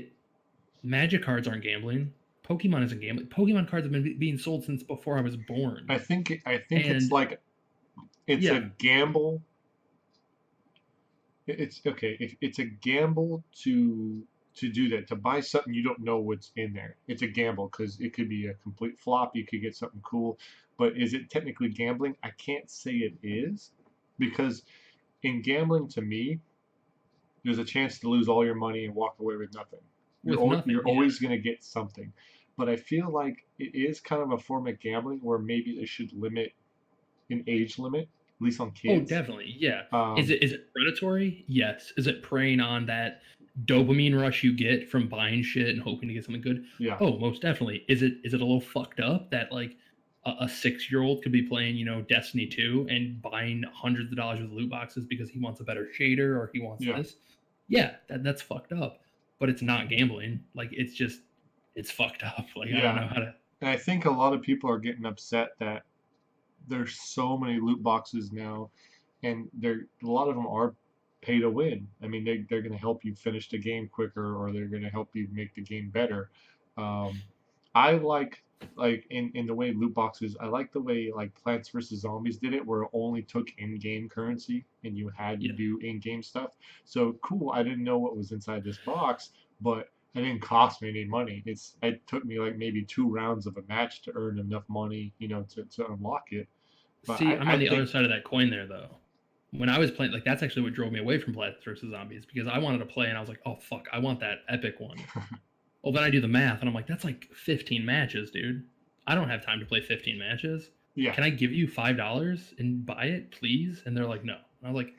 Speaker 2: Magic cards aren't gambling. Pokemon isn't gambling. Pokemon cards have been being sold since before I was born.
Speaker 1: I think it's
Speaker 2: And
Speaker 1: like it's a
Speaker 2: yeah,
Speaker 1: gamble. It's okay. If it's a gamble to do that, to buy something you don't know what's in there. It's a gamble because it could be a complete flop. You could get something cool, but is it technically gambling? I can't say it is because in gambling, to me, there's a chance to lose all your money and walk away with nothing.
Speaker 2: with nothing.
Speaker 1: You're
Speaker 2: Yeah.
Speaker 1: always going to get something, but I feel like it is kind of a form of gambling where maybe they should limit an age limit, at least on
Speaker 2: Oh,
Speaker 1: kids.
Speaker 2: definitely. Yeah.
Speaker 1: Um,
Speaker 2: Is it predatory? Yes. Is it preying on that dopamine rush you get from buying shit and hoping to get something good?
Speaker 1: yeah,
Speaker 2: Oh, most definitely. Is it a little fucked up that like a 6-year-old could be playing, Destiny 2 and buying hundreds of dollars with loot boxes because he wants a better shader or he wants
Speaker 1: yeah,
Speaker 2: this? Yeah, that's fucked up. But it's not gambling. Like it's fucked up. Like I don't
Speaker 1: yeah.
Speaker 2: know how to.
Speaker 1: And I think a lot of people are getting upset that there's so many loot boxes now, and a lot of them are pay to win. I mean, they're going to help you finish the game quicker, or they're going to help you make the game better. Um, I like in the way loot boxes. I like the way like Plants vs Zombies did it, where it only took in-game currency and you had to
Speaker 2: Yeah.
Speaker 1: do in-game stuff. So cool. I didn't know what was inside this box, but it didn't cost me any money. It took me like maybe 2 rounds of a match to earn enough money, to unlock it. But
Speaker 2: See, I'm
Speaker 1: I
Speaker 2: on the other
Speaker 1: think
Speaker 2: side of that coin there, though. When I was playing, like that's actually what drove me away from Plants vs Zombies because I wanted to play and I was like, oh fuck, I want that epic one. Well, then I do the math and I'm like, that's like 15 matches, dude. I don't have time to play 15 matches.
Speaker 1: yeah.
Speaker 2: Can I give you $5 and buy it, please? And they're like, no. And I was like,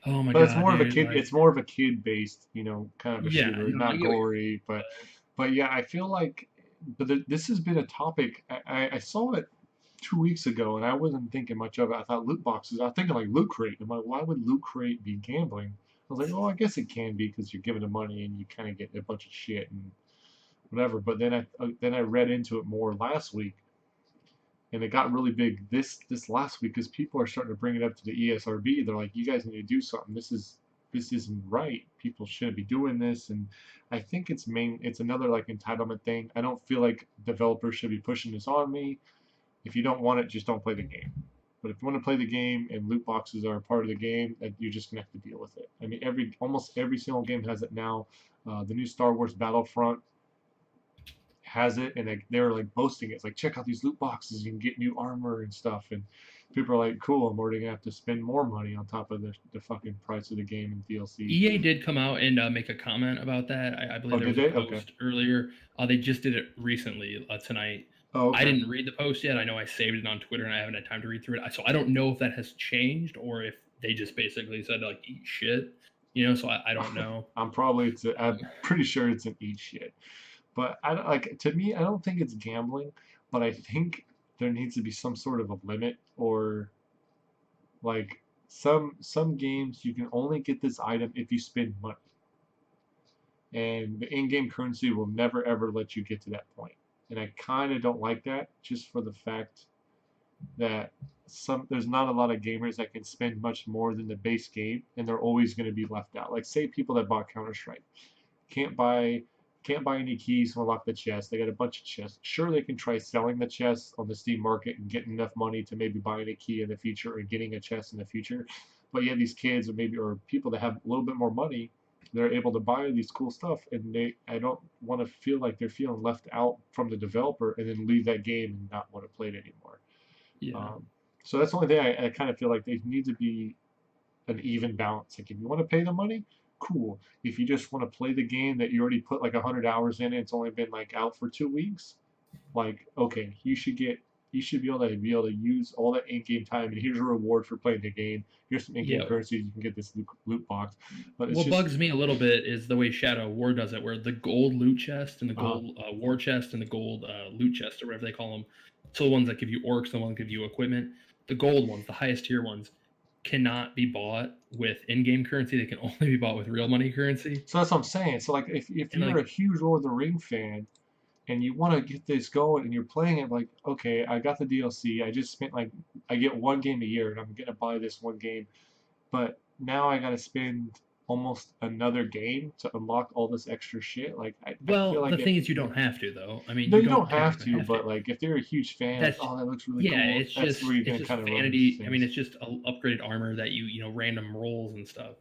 Speaker 2: oh my
Speaker 1: But it's
Speaker 2: god,
Speaker 1: more of a
Speaker 2: dude.
Speaker 1: kid.
Speaker 2: Like,
Speaker 1: It's more of a kid based, kind of a
Speaker 2: yeah,
Speaker 1: shooter,
Speaker 2: no, I
Speaker 1: not
Speaker 2: get what you're
Speaker 1: gory. But yeah, I feel like, but this has been a topic. I saw it 2 weeks ago, and I wasn't thinking much of it. I thought loot boxes. I was thinking like loot crate. I'm like, why would loot crate be gambling? I was like, oh, I guess it can be because you're giving them money and you kind of get a bunch of shit and whatever. But then I read into it more last week, and it got really big this last week because people are starting to bring it up to the ESRB. They're like, you guys need to do something. This isn't right. People shouldn't be doing this. And I think it's another like entitlement thing. I don't feel like developers should be pushing this on me. If you don't want it, just don't play the game. But if you want to play the game and loot boxes are a part of the game, you're just gonna have to deal with it. I mean, almost every single game has it now. The new Star Wars Battlefront has it, and they're like boasting it. It's like, check out these loot boxes, you can get new armor and stuff. And people are like, cool, I'm already gonna have to spend more money on top of the fucking price of the game and DLC.
Speaker 2: EA did come out and make a comment about that. I believe
Speaker 1: Oh,
Speaker 2: there
Speaker 1: did
Speaker 2: was a
Speaker 1: they? Okay.
Speaker 2: post earlier. They just did it recently tonight.
Speaker 1: Oh,
Speaker 2: I
Speaker 1: okay.
Speaker 2: didn't read the post yet. I know I saved it on Twitter and I haven't had time to read through it. So I don't know if that has changed or if they just basically said like eat shit. So I don't know.
Speaker 1: I'm pretty sure it's an eat shit. But I don't, like to me, I don't think it's gambling, but I think there needs to be some sort of a limit or like some games you can only get this item if you spend money. And the in-game currency will never ever let you get to that point. And I kind of don't like that just for the fact that there's not a lot of gamers that can spend much more than the base game and they're always going to be left out. Like say people that bought Counter-Strike can't buy any keys to unlock the chest. They got a bunch of chests. Sure, they can try selling the chests on the Steam market and getting enough money to maybe buying a key in the future or getting a chest in the future. But yeah, these kids or people that have a little bit more money, they're able to buy these cool stuff, and I don't want to feel like they're feeling left out from the developer and then leave that game and not want to play it anymore.
Speaker 2: Yeah.
Speaker 1: Um, so that's the only thing I kind of feel like they need to be an even balance. Like if you want to pay the money, cool. If you just want to play the game that you already put like 100 hours in, and it's only been like out for 2 weeks, like okay, you should be able to use all that in-game time, and here's a reward for playing the game. Here's some in-game
Speaker 2: Yeah.
Speaker 1: currency. You can get this loot box, but it's
Speaker 2: What
Speaker 1: just
Speaker 2: bugs me a little bit is the way Shadow War does it, where the gold loot chest and the
Speaker 1: uh,
Speaker 2: gold war chest and the gold loot chest or whatever they call them. So the ones that give you orcs, the ones that give you equipment, the gold ones, the highest tier ones, cannot be bought with in-game currency. They can only be bought with real money currency.
Speaker 1: so that's what I'm saying. So like if
Speaker 2: And
Speaker 1: you're a
Speaker 2: like,
Speaker 1: huge Lord of the Ring fan, and you want to get this going, and you're playing it like, okay, I got the DLC. I just spent like, I get one game a year, and I'm gonna buy this one game, but now I gotta spend almost another game to unlock all this extra shit. Like I
Speaker 2: Well,
Speaker 1: feel like
Speaker 2: the
Speaker 1: it.
Speaker 2: thing is, you don't have to though. I mean,
Speaker 1: No,
Speaker 2: you
Speaker 1: you don't
Speaker 2: don't
Speaker 1: have
Speaker 2: technically
Speaker 1: to,
Speaker 2: have to.
Speaker 1: but like if they're a huge fan, like,
Speaker 2: That's
Speaker 1: oh, that looks really
Speaker 2: yeah.
Speaker 1: cool. That's where you're
Speaker 2: It's
Speaker 1: gonna
Speaker 2: just
Speaker 1: kind of run into
Speaker 2: vanity. I mean,
Speaker 1: things.
Speaker 2: it's just upgraded armor that random rolls and stuff.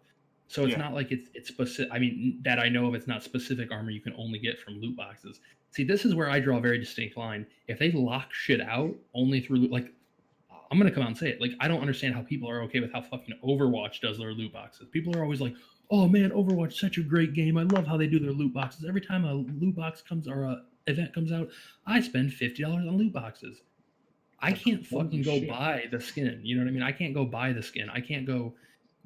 Speaker 2: So it's
Speaker 1: Yeah,
Speaker 2: not like it's specific. I mean, that I know of, it's not specific armor you can only get from loot boxes. See, this is where I draw a very distinct line. If they lock shit out only through like, I'm gonna come out and say it. Like, I don't understand how people are okay with how fucking Overwatch does their loot boxes. People are always like, "Oh man, Overwatch such a great game. I love how they do their loot boxes. Every time a loot box comes or a event comes out, I spend $50 on loot boxes." I
Speaker 1: like
Speaker 2: can't
Speaker 1: holy
Speaker 2: fucking go
Speaker 1: shit.
Speaker 2: buy the skin. You know what I mean? I can't go buy the skin. I can't go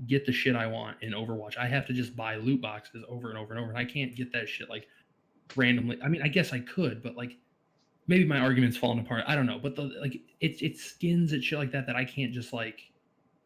Speaker 2: get the shit I want in Overwatch. I have to just buy loot boxes over and over and over. And I can't get that shit like randomly. I mean, I guess I could, but like maybe my argument's falling apart. I don't know. But the like it's skins and shit like that that I can't just like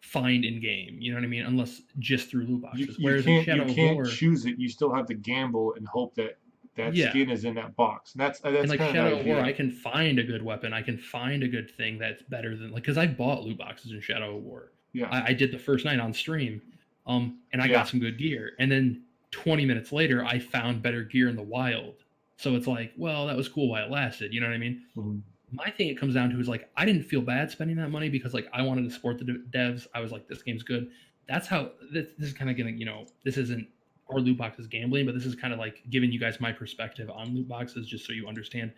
Speaker 2: find in game. You know what I mean? Unless just through loot
Speaker 1: You
Speaker 2: boxes.
Speaker 1: you
Speaker 2: Whereas in
Speaker 1: can't you
Speaker 2: Shadow of
Speaker 1: can't
Speaker 2: War,
Speaker 1: choose it. You still have to gamble and hope that that
Speaker 2: yeah.
Speaker 1: skin is in that box. And
Speaker 2: And
Speaker 1: that's
Speaker 2: like
Speaker 1: kind of the
Speaker 2: Shadow of War,
Speaker 1: idea.
Speaker 2: I can find a good weapon. I can find a good thing that's better than like because I bought loot boxes in Shadow of War.
Speaker 1: Yeah,
Speaker 2: I did the first night on stream, and I
Speaker 1: yeah.
Speaker 2: got some good gear. And then 20 minutes later, I found better gear in the wild. So it's like, well, that was cool while it lasted. You know what I mean?
Speaker 1: Mhm.
Speaker 2: My thing it comes down to is like I didn't feel bad spending that money because like I wanted to support the devs. I was like, this game's good. That's how this is kind of gonna this isn't our loot boxes gambling, but this is kind of like giving you guys my perspective on loot boxes just so you understand.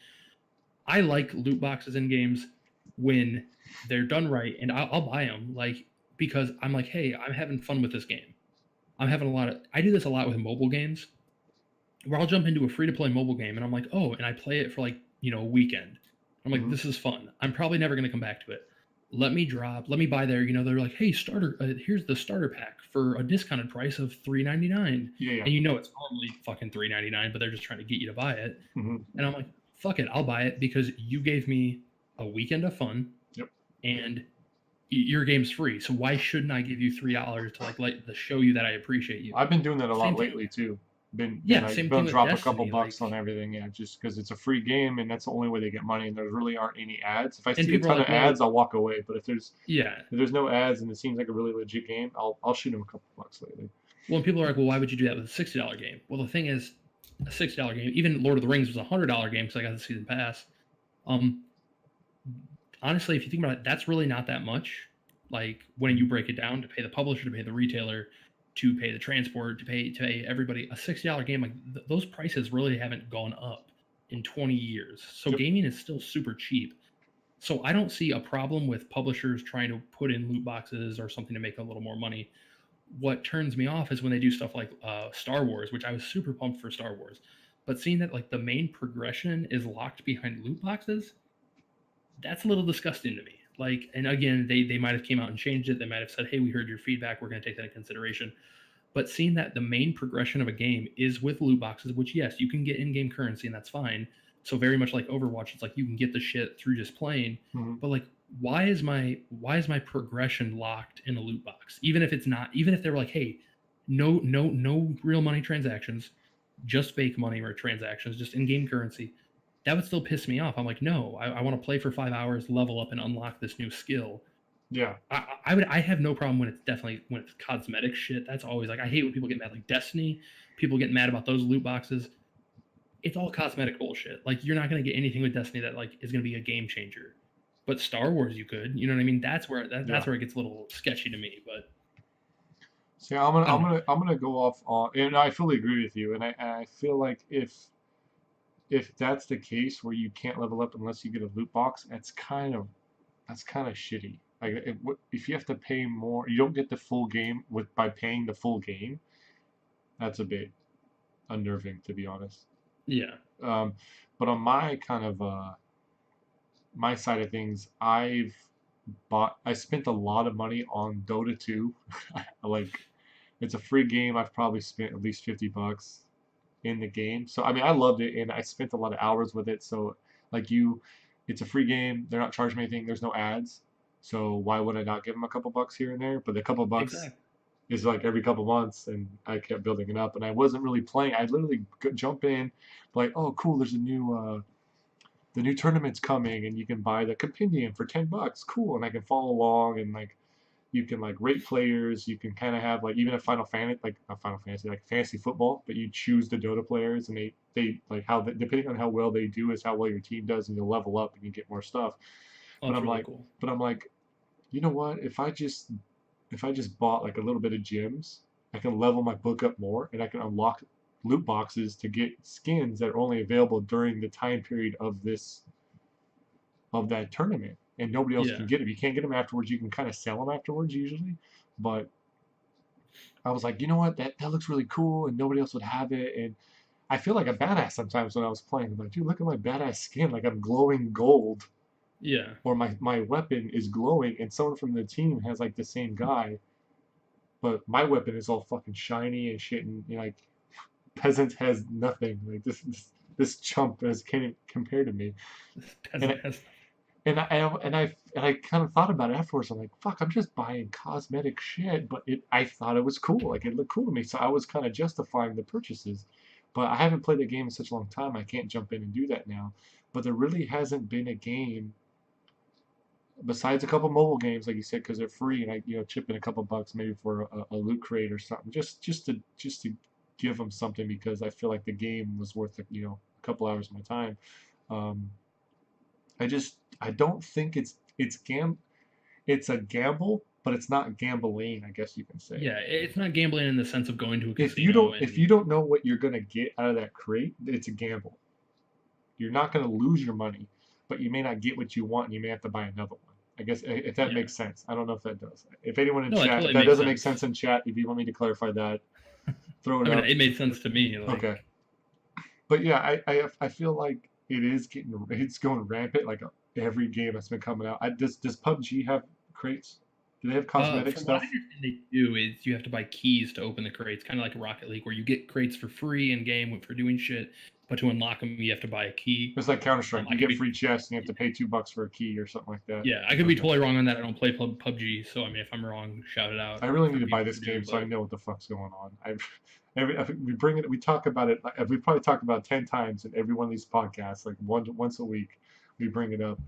Speaker 2: I like loot boxes in games when they're done right, and I'll buy them like because I'm like, hey, I'm having fun with this game. I'm having a lot of. I do this a lot with mobile games where I'll jump into a free to play mobile game and I'm like, oh, and I play it for like a weekend. I'm like,
Speaker 1: Mhm.
Speaker 2: this is fun. I'm probably never going to come back to it. Let me buy there. They're like, hey, starter, here's the starter pack for a discounted price of $3.99,
Speaker 1: Yeah, yeah.
Speaker 2: and it's normally fucking $3.99, but they're just trying to get you to buy it.
Speaker 1: Mhm.
Speaker 2: And I'm like, fuck it, I'll buy it because you gave me a weekend of fun,
Speaker 1: Yep.
Speaker 2: and your game's free. So why shouldn't I give you $3 to to show you that I appreciate you?
Speaker 1: I've been doing that a lot
Speaker 2: Same thing.
Speaker 1: lately too. Been
Speaker 2: Yeah,
Speaker 1: like
Speaker 2: same
Speaker 1: they'll
Speaker 2: thing with
Speaker 1: drop a couple
Speaker 2: Destiny.
Speaker 1: bucks
Speaker 2: Like,
Speaker 1: on everything, yeah, just because it's a free game and that's the only way they get money, and there really aren't any ads. If I
Speaker 2: and
Speaker 1: see a
Speaker 2: people are
Speaker 1: ton of
Speaker 2: like, well,
Speaker 1: ads, I'll walk away. But
Speaker 2: yeah.
Speaker 1: if there's no ads and it seems like a really legit game, I'll shoot them a couple bucks lately.
Speaker 2: Well, and people are like, well, why would you do that with a $60 game? Well, the thing is, a $60 game, even Lord of the Rings was a $100 game because I got the season pass. Um, Honestly, if you think about it, that's really not that much. Like when you break it down to pay the publisher, to pay the retailer, to pay the transport, to pay everybody, a $60 game, like those prices really haven't gone up in 20 years. So
Speaker 1: Yep.
Speaker 2: gaming is still super cheap. So I don't see a problem with publishers trying to put in loot boxes or something to make a little more money. What turns me off is when they do stuff like Star Wars, which I was super pumped for Star Wars, but seeing that like the main progression is locked behind loot boxes, that's a little disgusting to me. Like, and again, they might have came out and changed it. They might have said, hey, we heard your feedback, we're going to take that into consideration. But seeing that the main progression of a game is with loot boxes, which yes, you can get in-game currency and that's fine. So very much like Overwatch, it's like you can get the shit through just playing.
Speaker 1: Mhm.
Speaker 2: But like, why is my progression locked in a loot box? Even if it's not, even if they're like, hey, no real money transactions, just fake money or transactions, just in-game currency, that would still piss me off. I'm like, no, I want to play for 5 hours, level up, and unlock this new skill.
Speaker 1: Yeah.
Speaker 2: I have no problem when it's cosmetic shit. That's always like I hate when people get mad. Like Destiny, people get mad about those loot boxes. It's all cosmetic bullshit. Like you're not gonna get anything with Destiny that like is gonna be a game changer. But Star Wars, you could. You know what I mean? That's where
Speaker 1: Yeah.
Speaker 2: that's where it gets a little sketchy to me. But
Speaker 1: So yeah, I'm gonna
Speaker 2: I
Speaker 1: I'm
Speaker 2: don't know.
Speaker 1: gonna I'm gonna go off on, and I fully agree with you, and I feel like if that's the case where you can't level up unless you get a loot box, that's kind of shitty. Like if you have to pay more, you don't get the full game with by paying the full game. That's a bit unnerving, to be honest.
Speaker 2: Yeah.
Speaker 1: Um, but on my side of things, I spent a lot of money on Dota 2. Like it's a free game. I've probably spent at least $50 in the game. So I mean, I loved it and I spent a lot of hours with it. So like it's a free game. They're not charging me anything. There's no ads. So why would I not give them a couple bucks here and there? But the couple bucks
Speaker 2: Exactly.
Speaker 1: is like every couple months, and I kept building it up. And I wasn't really playing. I'd literally jump in, like, oh cool, there's a new the new tournament's coming, and you can buy the compendium for $10. Cool, and I can follow along, and like you can like rate players. You can kind of have like even a Final Fantasy, like not Final Fantasy, like fantasy football, but you choose the Dota players, and they like how depending on how well they do is how well your team does, and you'll level up and you get more stuff.
Speaker 2: Oh,
Speaker 1: But
Speaker 2: that's
Speaker 1: I'm
Speaker 2: really
Speaker 1: like,
Speaker 2: cool.
Speaker 1: but I'm like, you know what? If I just bought like a little bit of gems, I can level my book up more, and I can unlock loot boxes to get skins that are only available during the time period of that tournament, and nobody else can
Speaker 2: Yeah.
Speaker 1: get them. You can't get them afterwards. You can kind of sell them afterwards usually, but I was like, you know what? That looks really cool, and nobody else would have it. And I feel like a badass sometimes when I was playing. I'm like, dude, look at my badass skin. Like I'm glowing gold,
Speaker 2: Yeah.
Speaker 1: or my weapon is glowing, and someone from the team has like the same guy, but my weapon is all fucking shiny and shit, and you know, like peasant has nothing. Like this chump has can't compare to me.
Speaker 2: This
Speaker 1: And
Speaker 2: peasant has.
Speaker 1: and I kind of thought about it afterwards. I'm like, fuck, I'm just buying cosmetic shit, but I thought it was cool. Like it looked cool to me, so I was kind of justifying the purchases. But I haven't played the game in such a long time. I can't jump in and do that now. But there really hasn't been a game besides a couple mobile games, like you said, because they're free, and I chip in a couple bucks maybe for a loot crate or something, just to give them something because I feel like the game was worth a couple hours of my time. Um, I don't think it's a gamble, but it's not gambling, I guess you can say.
Speaker 2: Yeah, it's not gambling in the sense of going to a
Speaker 1: If you
Speaker 2: casino
Speaker 1: don't if
Speaker 2: and
Speaker 1: you don't know what you're gonna get out of that crate, it's a gamble. You're not gonna lose your money, but you may not get what you want, and you may have to buy another one. I guess if that
Speaker 2: yeah.
Speaker 1: makes sense. I don't know if that does. If anyone in
Speaker 2: No, that
Speaker 1: chat, if
Speaker 2: totally
Speaker 1: that
Speaker 2: makes
Speaker 1: doesn't make
Speaker 2: sense.
Speaker 1: sense in chat, if you want me to clarify that, throw it
Speaker 2: I mean,
Speaker 1: up.
Speaker 2: it made sense to me.
Speaker 1: Okay.
Speaker 2: Like,
Speaker 1: But yeah, I feel like it's going rampant. Like every game that's been coming out. Does PUBG have crates? Do they have cosmetic
Speaker 2: from what I
Speaker 1: stuff?
Speaker 2: understand, they do is you have to buy keys to open the crates, kind of like Rocket League, where you get crates for free in game for doing shit, but to unlock them, you have to buy a key.
Speaker 1: It's like Counter Strike.
Speaker 2: I
Speaker 1: You
Speaker 2: could
Speaker 1: get
Speaker 2: be,
Speaker 1: free chests, and you have to pay $2 for a key or something like that.
Speaker 2: yeah, I could be
Speaker 1: Okay.
Speaker 2: totally wrong on that. I don't play PUBG, so I mean, if I'm wrong, shout it
Speaker 1: I
Speaker 2: out
Speaker 1: really
Speaker 2: for
Speaker 1: need to buy
Speaker 2: people
Speaker 1: this
Speaker 2: who do.
Speaker 1: game so I
Speaker 2: But
Speaker 1: know what the fuck's going on. We bring it. We talk about it. We probably talk about it 10 times in every one of these podcasts. Like once a week, we bring it up,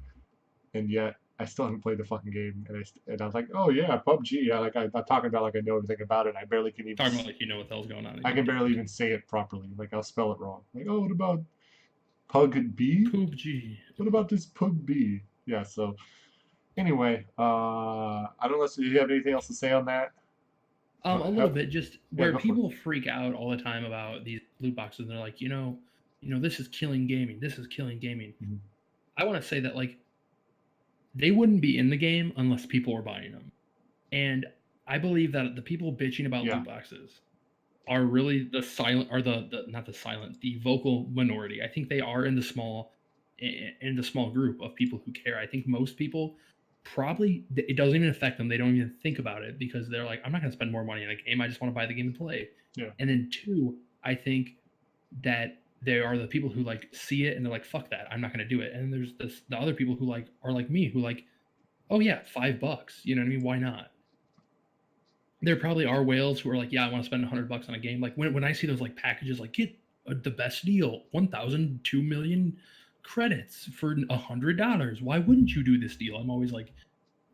Speaker 1: and yet I still haven't played the fucking game. And I was like, oh yeah, PUBG. Yeah, like I'm talking about like I know everything about it. I barely can even.
Speaker 2: talking about like what the hell's going on
Speaker 1: I can
Speaker 2: again.
Speaker 1: barely even say it properly. Like I'll spell it wrong. Like, oh, what about PUBG?
Speaker 2: PUBG.
Speaker 1: What about this PUBG? Yeah. So anyway, I don't know if you have anything else to say on that.
Speaker 2: A little bit, just
Speaker 1: Yeah,
Speaker 2: where
Speaker 1: go for it.
Speaker 2: people freak out all the time about these loot boxes, and they're like, this is killing gaming. This is killing gaming.
Speaker 1: Mhm.
Speaker 2: I want to say that like they wouldn't be in the game unless people were buying them. And I believe that the people bitching about
Speaker 1: Yeah.
Speaker 2: loot boxes are really the silent, or the not the silent, the vocal minority. I think they are in the small group of people who care. I think most people probably it doesn't even affect them. They don't even think about it because they're like, I'm not going to spend more money in a game. I just want to buy the game and play.
Speaker 1: Yeah.
Speaker 2: And then two, I think that they are the people who like see it and they're like, fuck that, I'm not going to do it. And there's the other people who like are like me, who like, oh yeah, $5, you know what I mean, why not? There probably are whales who are like, yeah, I want to spend $100 on a game. Like when I see those like packages, like get the best deal, 1,000 2,000,000 credits for $100. Why wouldn't you do this deal? I'm always like,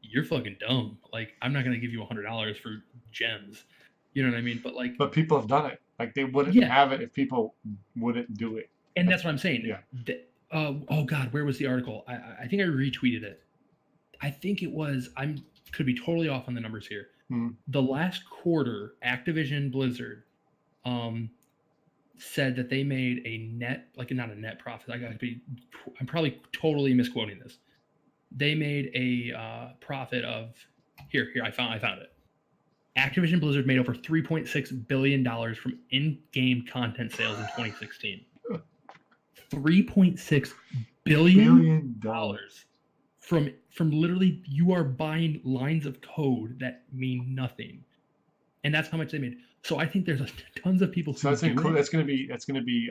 Speaker 2: you're fucking dumb. Like I'm not gonna give you $100 for gems. You know what I mean? But like,
Speaker 1: But people have done it. Like they wouldn't
Speaker 2: yeah,
Speaker 1: have it if people wouldn't do it.
Speaker 2: and that's what I'm saying.
Speaker 1: Yeah.
Speaker 2: Oh God, where was the article? I think I retweeted it. I think it was. Could be totally off on the numbers here.
Speaker 1: Mhm.
Speaker 2: The last quarter, Activision Blizzard said that they made a net, like not a net profit. I'm probably totally misquoting this. They made a profit of here. I found it. Activision Blizzard made over $3.6 billion from in-game content sales in 2016. $3.6 billion from literally, you are buying lines of code that mean nothing, and that's how much they made. So I think there's tons of people who
Speaker 1: that's gonna be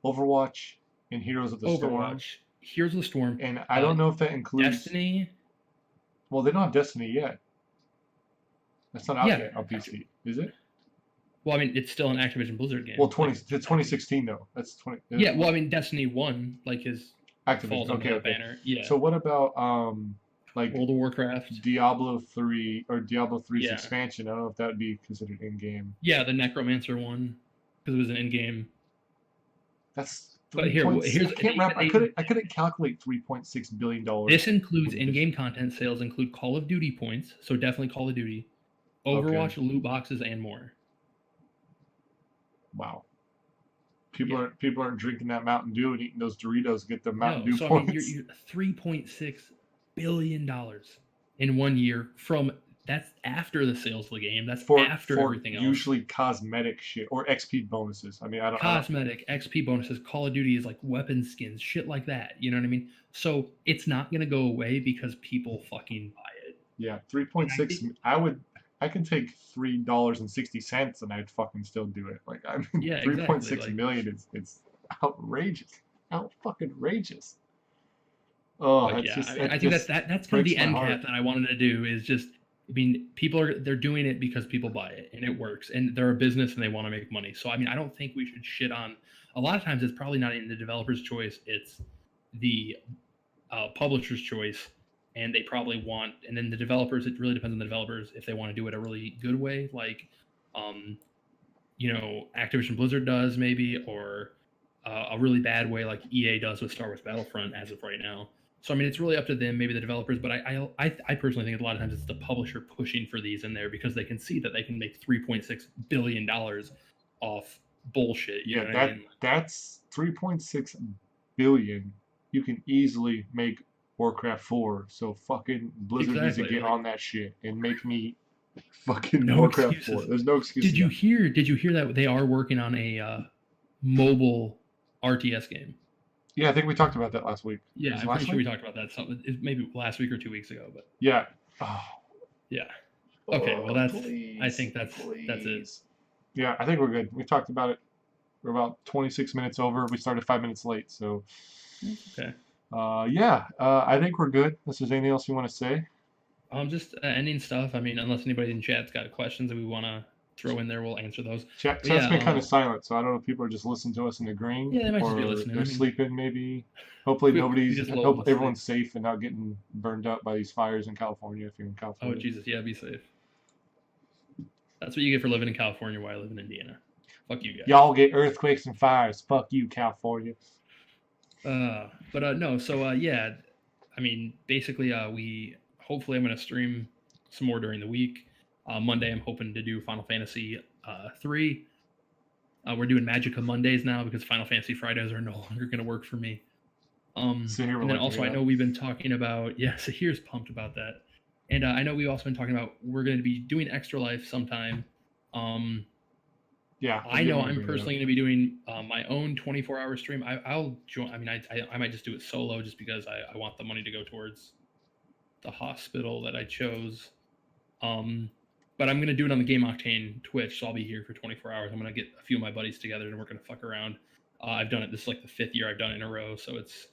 Speaker 1: Overwatch and Heroes of the Storm.
Speaker 2: Heroes of the Storm,
Speaker 1: and I don't know if that includes
Speaker 2: Destiny.
Speaker 1: Well, they don't have Destiny yet. That's not out yet on PC, is it?
Speaker 2: Well, I mean, it's still an Activision Blizzard game.
Speaker 1: Well, it's 2016 though. That's 20.
Speaker 2: Yeah, well, I mean, Destiny 1 like is
Speaker 1: Activision.
Speaker 2: falls under
Speaker 1: Okay,
Speaker 2: that
Speaker 1: okay.
Speaker 2: banner. Yeah,
Speaker 1: So what about like
Speaker 2: World of Warcraft.
Speaker 1: Diablo 3 or Diablo 3's
Speaker 2: Yeah,
Speaker 1: expansion? I don't know if that would be considered in-game.
Speaker 2: yeah, the Necromancer one because it was an in-game.
Speaker 1: That's
Speaker 2: But
Speaker 1: three
Speaker 2: here,
Speaker 1: point. I
Speaker 2: here's
Speaker 1: can't wrap. I couldn't calculate $3.6 billion
Speaker 2: this includes
Speaker 1: in just.
Speaker 2: in-game content sales include Call of Duty points, so definitely Call of Duty,
Speaker 1: Okay.
Speaker 2: Overwatch, loot boxes, and more.
Speaker 1: Wow.
Speaker 2: Yeah.
Speaker 1: People aren't drinking that Mountain Dew and eating those Doritos to get the Mountain
Speaker 2: No,
Speaker 1: Dew
Speaker 2: so I mean,
Speaker 1: points.
Speaker 2: you're $3.6 billion in 1 year from that's after the sales of the game. That's after
Speaker 1: For
Speaker 2: everything else.
Speaker 1: usually cosmetic shit or XP bonuses. I mean, I don't.
Speaker 2: Cosmetic, XP bonuses, Call of Duty is like weapon skins, shit like that. You know what I mean? So it's not gonna go away because people fucking buy it.
Speaker 1: Yeah,
Speaker 2: And I
Speaker 1: 3.6.
Speaker 2: think,
Speaker 1: I could take $3.60 and I'd fucking still do it. Like I mean,
Speaker 2: yeah,
Speaker 1: three point
Speaker 2: exactly.
Speaker 1: six
Speaker 2: Like,
Speaker 1: million is it's outrageous, out fucking outrageous. Oh,
Speaker 2: but
Speaker 1: that's
Speaker 2: yeah,
Speaker 1: just
Speaker 2: I mean,
Speaker 1: that
Speaker 2: I think
Speaker 1: just
Speaker 2: that's kind of
Speaker 1: breaks
Speaker 2: the
Speaker 1: my
Speaker 2: end
Speaker 1: heart.
Speaker 2: cap that I wanted to do is just. I mean, they're doing it because people buy it and it works, and they're a business and they want to make money. So I mean, I don't think we should shit on. A lot of times, it's probably not in the developer's choice; it's the publisher's choice, and they probably want. And then the developers, it really depends on the developers if they want to do it a really good way, like, um, Activision Blizzard does maybe, or a really bad way like EA does with Star Wars Battlefront as of right now. So I mean, it's really up to them, maybe the developers. But I personally think a lot of times it's the publisher pushing for these in there because they can see that they can make $3.6 billion off bullshit. You
Speaker 1: Yeah,
Speaker 2: know what I mean?
Speaker 1: that's 3.6 billion. You can easily make Warcraft 4. So fucking Blizzard needs to
Speaker 2: Exactly.
Speaker 1: get
Speaker 2: Like
Speaker 1: on that shit and make me fucking
Speaker 2: no
Speaker 1: Warcraft 4.
Speaker 2: excuses.
Speaker 1: There's no excuses.
Speaker 2: Did you hear? Did you hear that they are working on a mobile RTS game?
Speaker 1: Yeah, I think we talked about that last week.
Speaker 2: Yeah,
Speaker 1: Was it
Speaker 2: I'm pretty
Speaker 1: last
Speaker 2: sure we
Speaker 1: week?
Speaker 2: talked about that. Something maybe last week or 2 weeks ago, but
Speaker 1: Yeah. Oh,
Speaker 2: yeah. Okay, well
Speaker 1: oh,
Speaker 2: that's. I
Speaker 1: please,
Speaker 2: think that's it.
Speaker 1: please. Yeah, I think we're good. We talked about it. We're about 26 minutes over. We started 5 minutes late, so
Speaker 2: Okay.
Speaker 1: yeah. I think we're good. Unless there's anything else you want to say.
Speaker 2: Just ending stuff. I mean, unless anybody in chat's got questions that we want to throw in there, we'll answer those. But
Speaker 1: Chat's
Speaker 2: yeah,
Speaker 1: been kind of silent, so I don't know if people are just listening to us and agreeing,
Speaker 2: yeah, they might just be
Speaker 1: or
Speaker 2: listening.
Speaker 1: they're
Speaker 2: I mean,
Speaker 1: sleeping maybe. Hopefully
Speaker 2: we
Speaker 1: nobody's.
Speaker 2: just lull them
Speaker 1: Hope
Speaker 2: to sleep.
Speaker 1: everyone's safe and not getting burned up by these fires in California. If you're in
Speaker 2: Oh
Speaker 1: California.
Speaker 2: Jesus, yeah, be safe. That's what you get for living in California while I live in Indiana. Fuck you guys.
Speaker 1: Y'all get earthquakes and fires. Fuck you, California.
Speaker 2: But no. So yeah, I mean, basically, we hopefully I'm gonna stream some more during the week. Monday, I'm hoping to do Final Fantasy 3. We're doing Magica Mondays now because Final Fantasy Fridays are no longer going to work for me.
Speaker 1: So here
Speaker 2: And then also, I know we've been talking about, yeah, so here's pumped about that. And I know we've also been talking about we're going to be doing Extra Life sometime.
Speaker 1: Yeah,
Speaker 2: I know I'm personally going to be doing my own 24-hour stream. I'll join. I mean, I might just do it solo just because I want the money to go towards the hospital that I chose. But I'm going to do it on the GameOctane Twitch, so I'll be here for 24 hours. I'm going to get a few of my buddies together, and we're going to fuck around. I've done it. This is like the 5th year I've done it in a row, so it's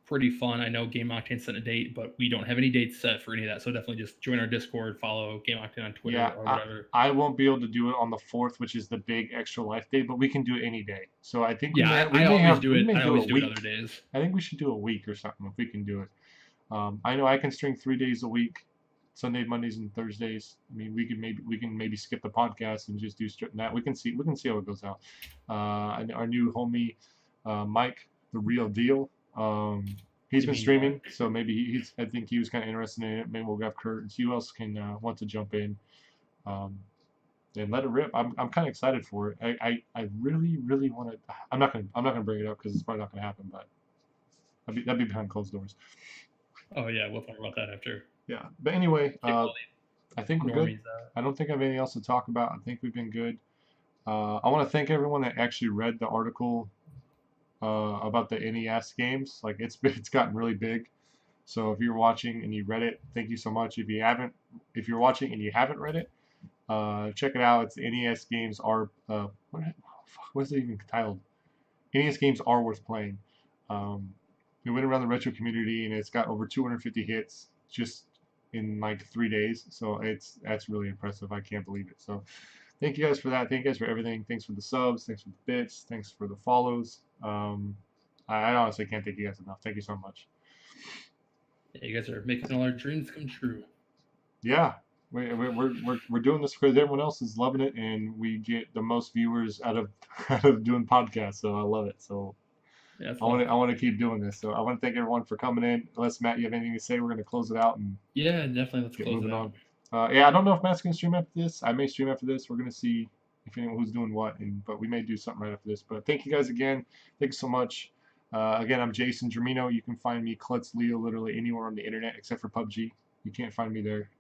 Speaker 2: pretty fun. I know GameOctane set a date, but we don't have any dates set for any of that. So definitely just join our Discord, follow GameOctane on Twitter or whatever.
Speaker 1: I won't be able to do it on the 4th, which is the big Extra Life day, but we can do it any day. So I think
Speaker 2: I always do it other days.
Speaker 1: I think we should do a week or something if we can do it. I know I can stream 3 days a week. Sunday, Mondays, and Thursdays. I mean, we can maybe skip the podcast and just do that. We can see how it goes out. And our new homie, Mike, the real deal. He's been streaming, so maybe I think he was kind of interested in it. Maybe we'll have Kurt and see who else can want to jump in. And let it rip. I'm kind of excited for it. I really want to. I'm not gonna bring it up because it's probably not gonna happen. But that'd be behind closed doors.
Speaker 2: Oh yeah, we'll talk about that after.
Speaker 1: Yeah, but anyway, I think we're good. I don't think I have anything else to talk about. I think we've been good. I want to thank everyone that actually read the article about the NES games. Like it's gotten really big. So if you're watching and you read it, thank you so much. If you're watching and you haven't read it, check it out. It's the NES games are what is it even titled? NES games are worth playing. We went around the retro community and it's got over 250 hits just in like 3 days. So that's really impressive. I can't believe it. So thank you guys for that. Thank you guys for everything. Thanks for the subs. Thanks for the bits. Thanks for the follows. I honestly can't thank you guys enough. Thank you so much.
Speaker 2: Yeah, you guys are making all our dreams come true.
Speaker 1: Yeah, we're doing this because everyone else is loving it, and we get the most viewers out of out of doing podcasts. So I love it. So
Speaker 2: Yeah, that's
Speaker 1: I
Speaker 2: fun.
Speaker 1: want to keep doing this. So I want to thank everyone for coming in. Unless Matt, you have anything to say, we're gonna close it out and
Speaker 2: Yeah, definitely. Let's
Speaker 1: get
Speaker 2: close it
Speaker 1: moving
Speaker 2: out.
Speaker 1: on. Yeah, I don't know if Matt's gonna stream after this. I may stream after this. We're gonna see if anyone who's doing what, and but we may do something right after this. But thank you guys again. Thanks so much. Again, I'm Jason Germino. You can find me Klutz Leo literally anywhere on the internet except for PUBG. You can't find me there,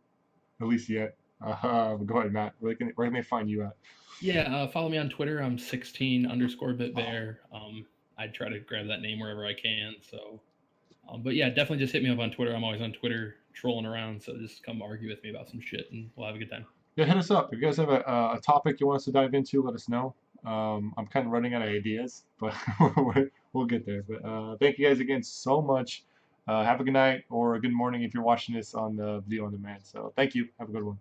Speaker 1: at least yet. Go ahead, Matt. Where can they find you at?
Speaker 2: Yeah, follow me on Twitter. I'm 16_bitbear. I try to grab that name wherever I can. So, but yeah, definitely just hit me up on Twitter. I'm always on Twitter trolling around. So just come argue with me about some shit, and we'll have a good time.
Speaker 1: Yeah, hit us up. If you guys have a topic you want us to dive into, let us know. I'm kind of running out of ideas, but we'll get there. But thank you guys again so much. Have a good night or a good morning if you're watching this on the video on demand. So thank you. Have a good one.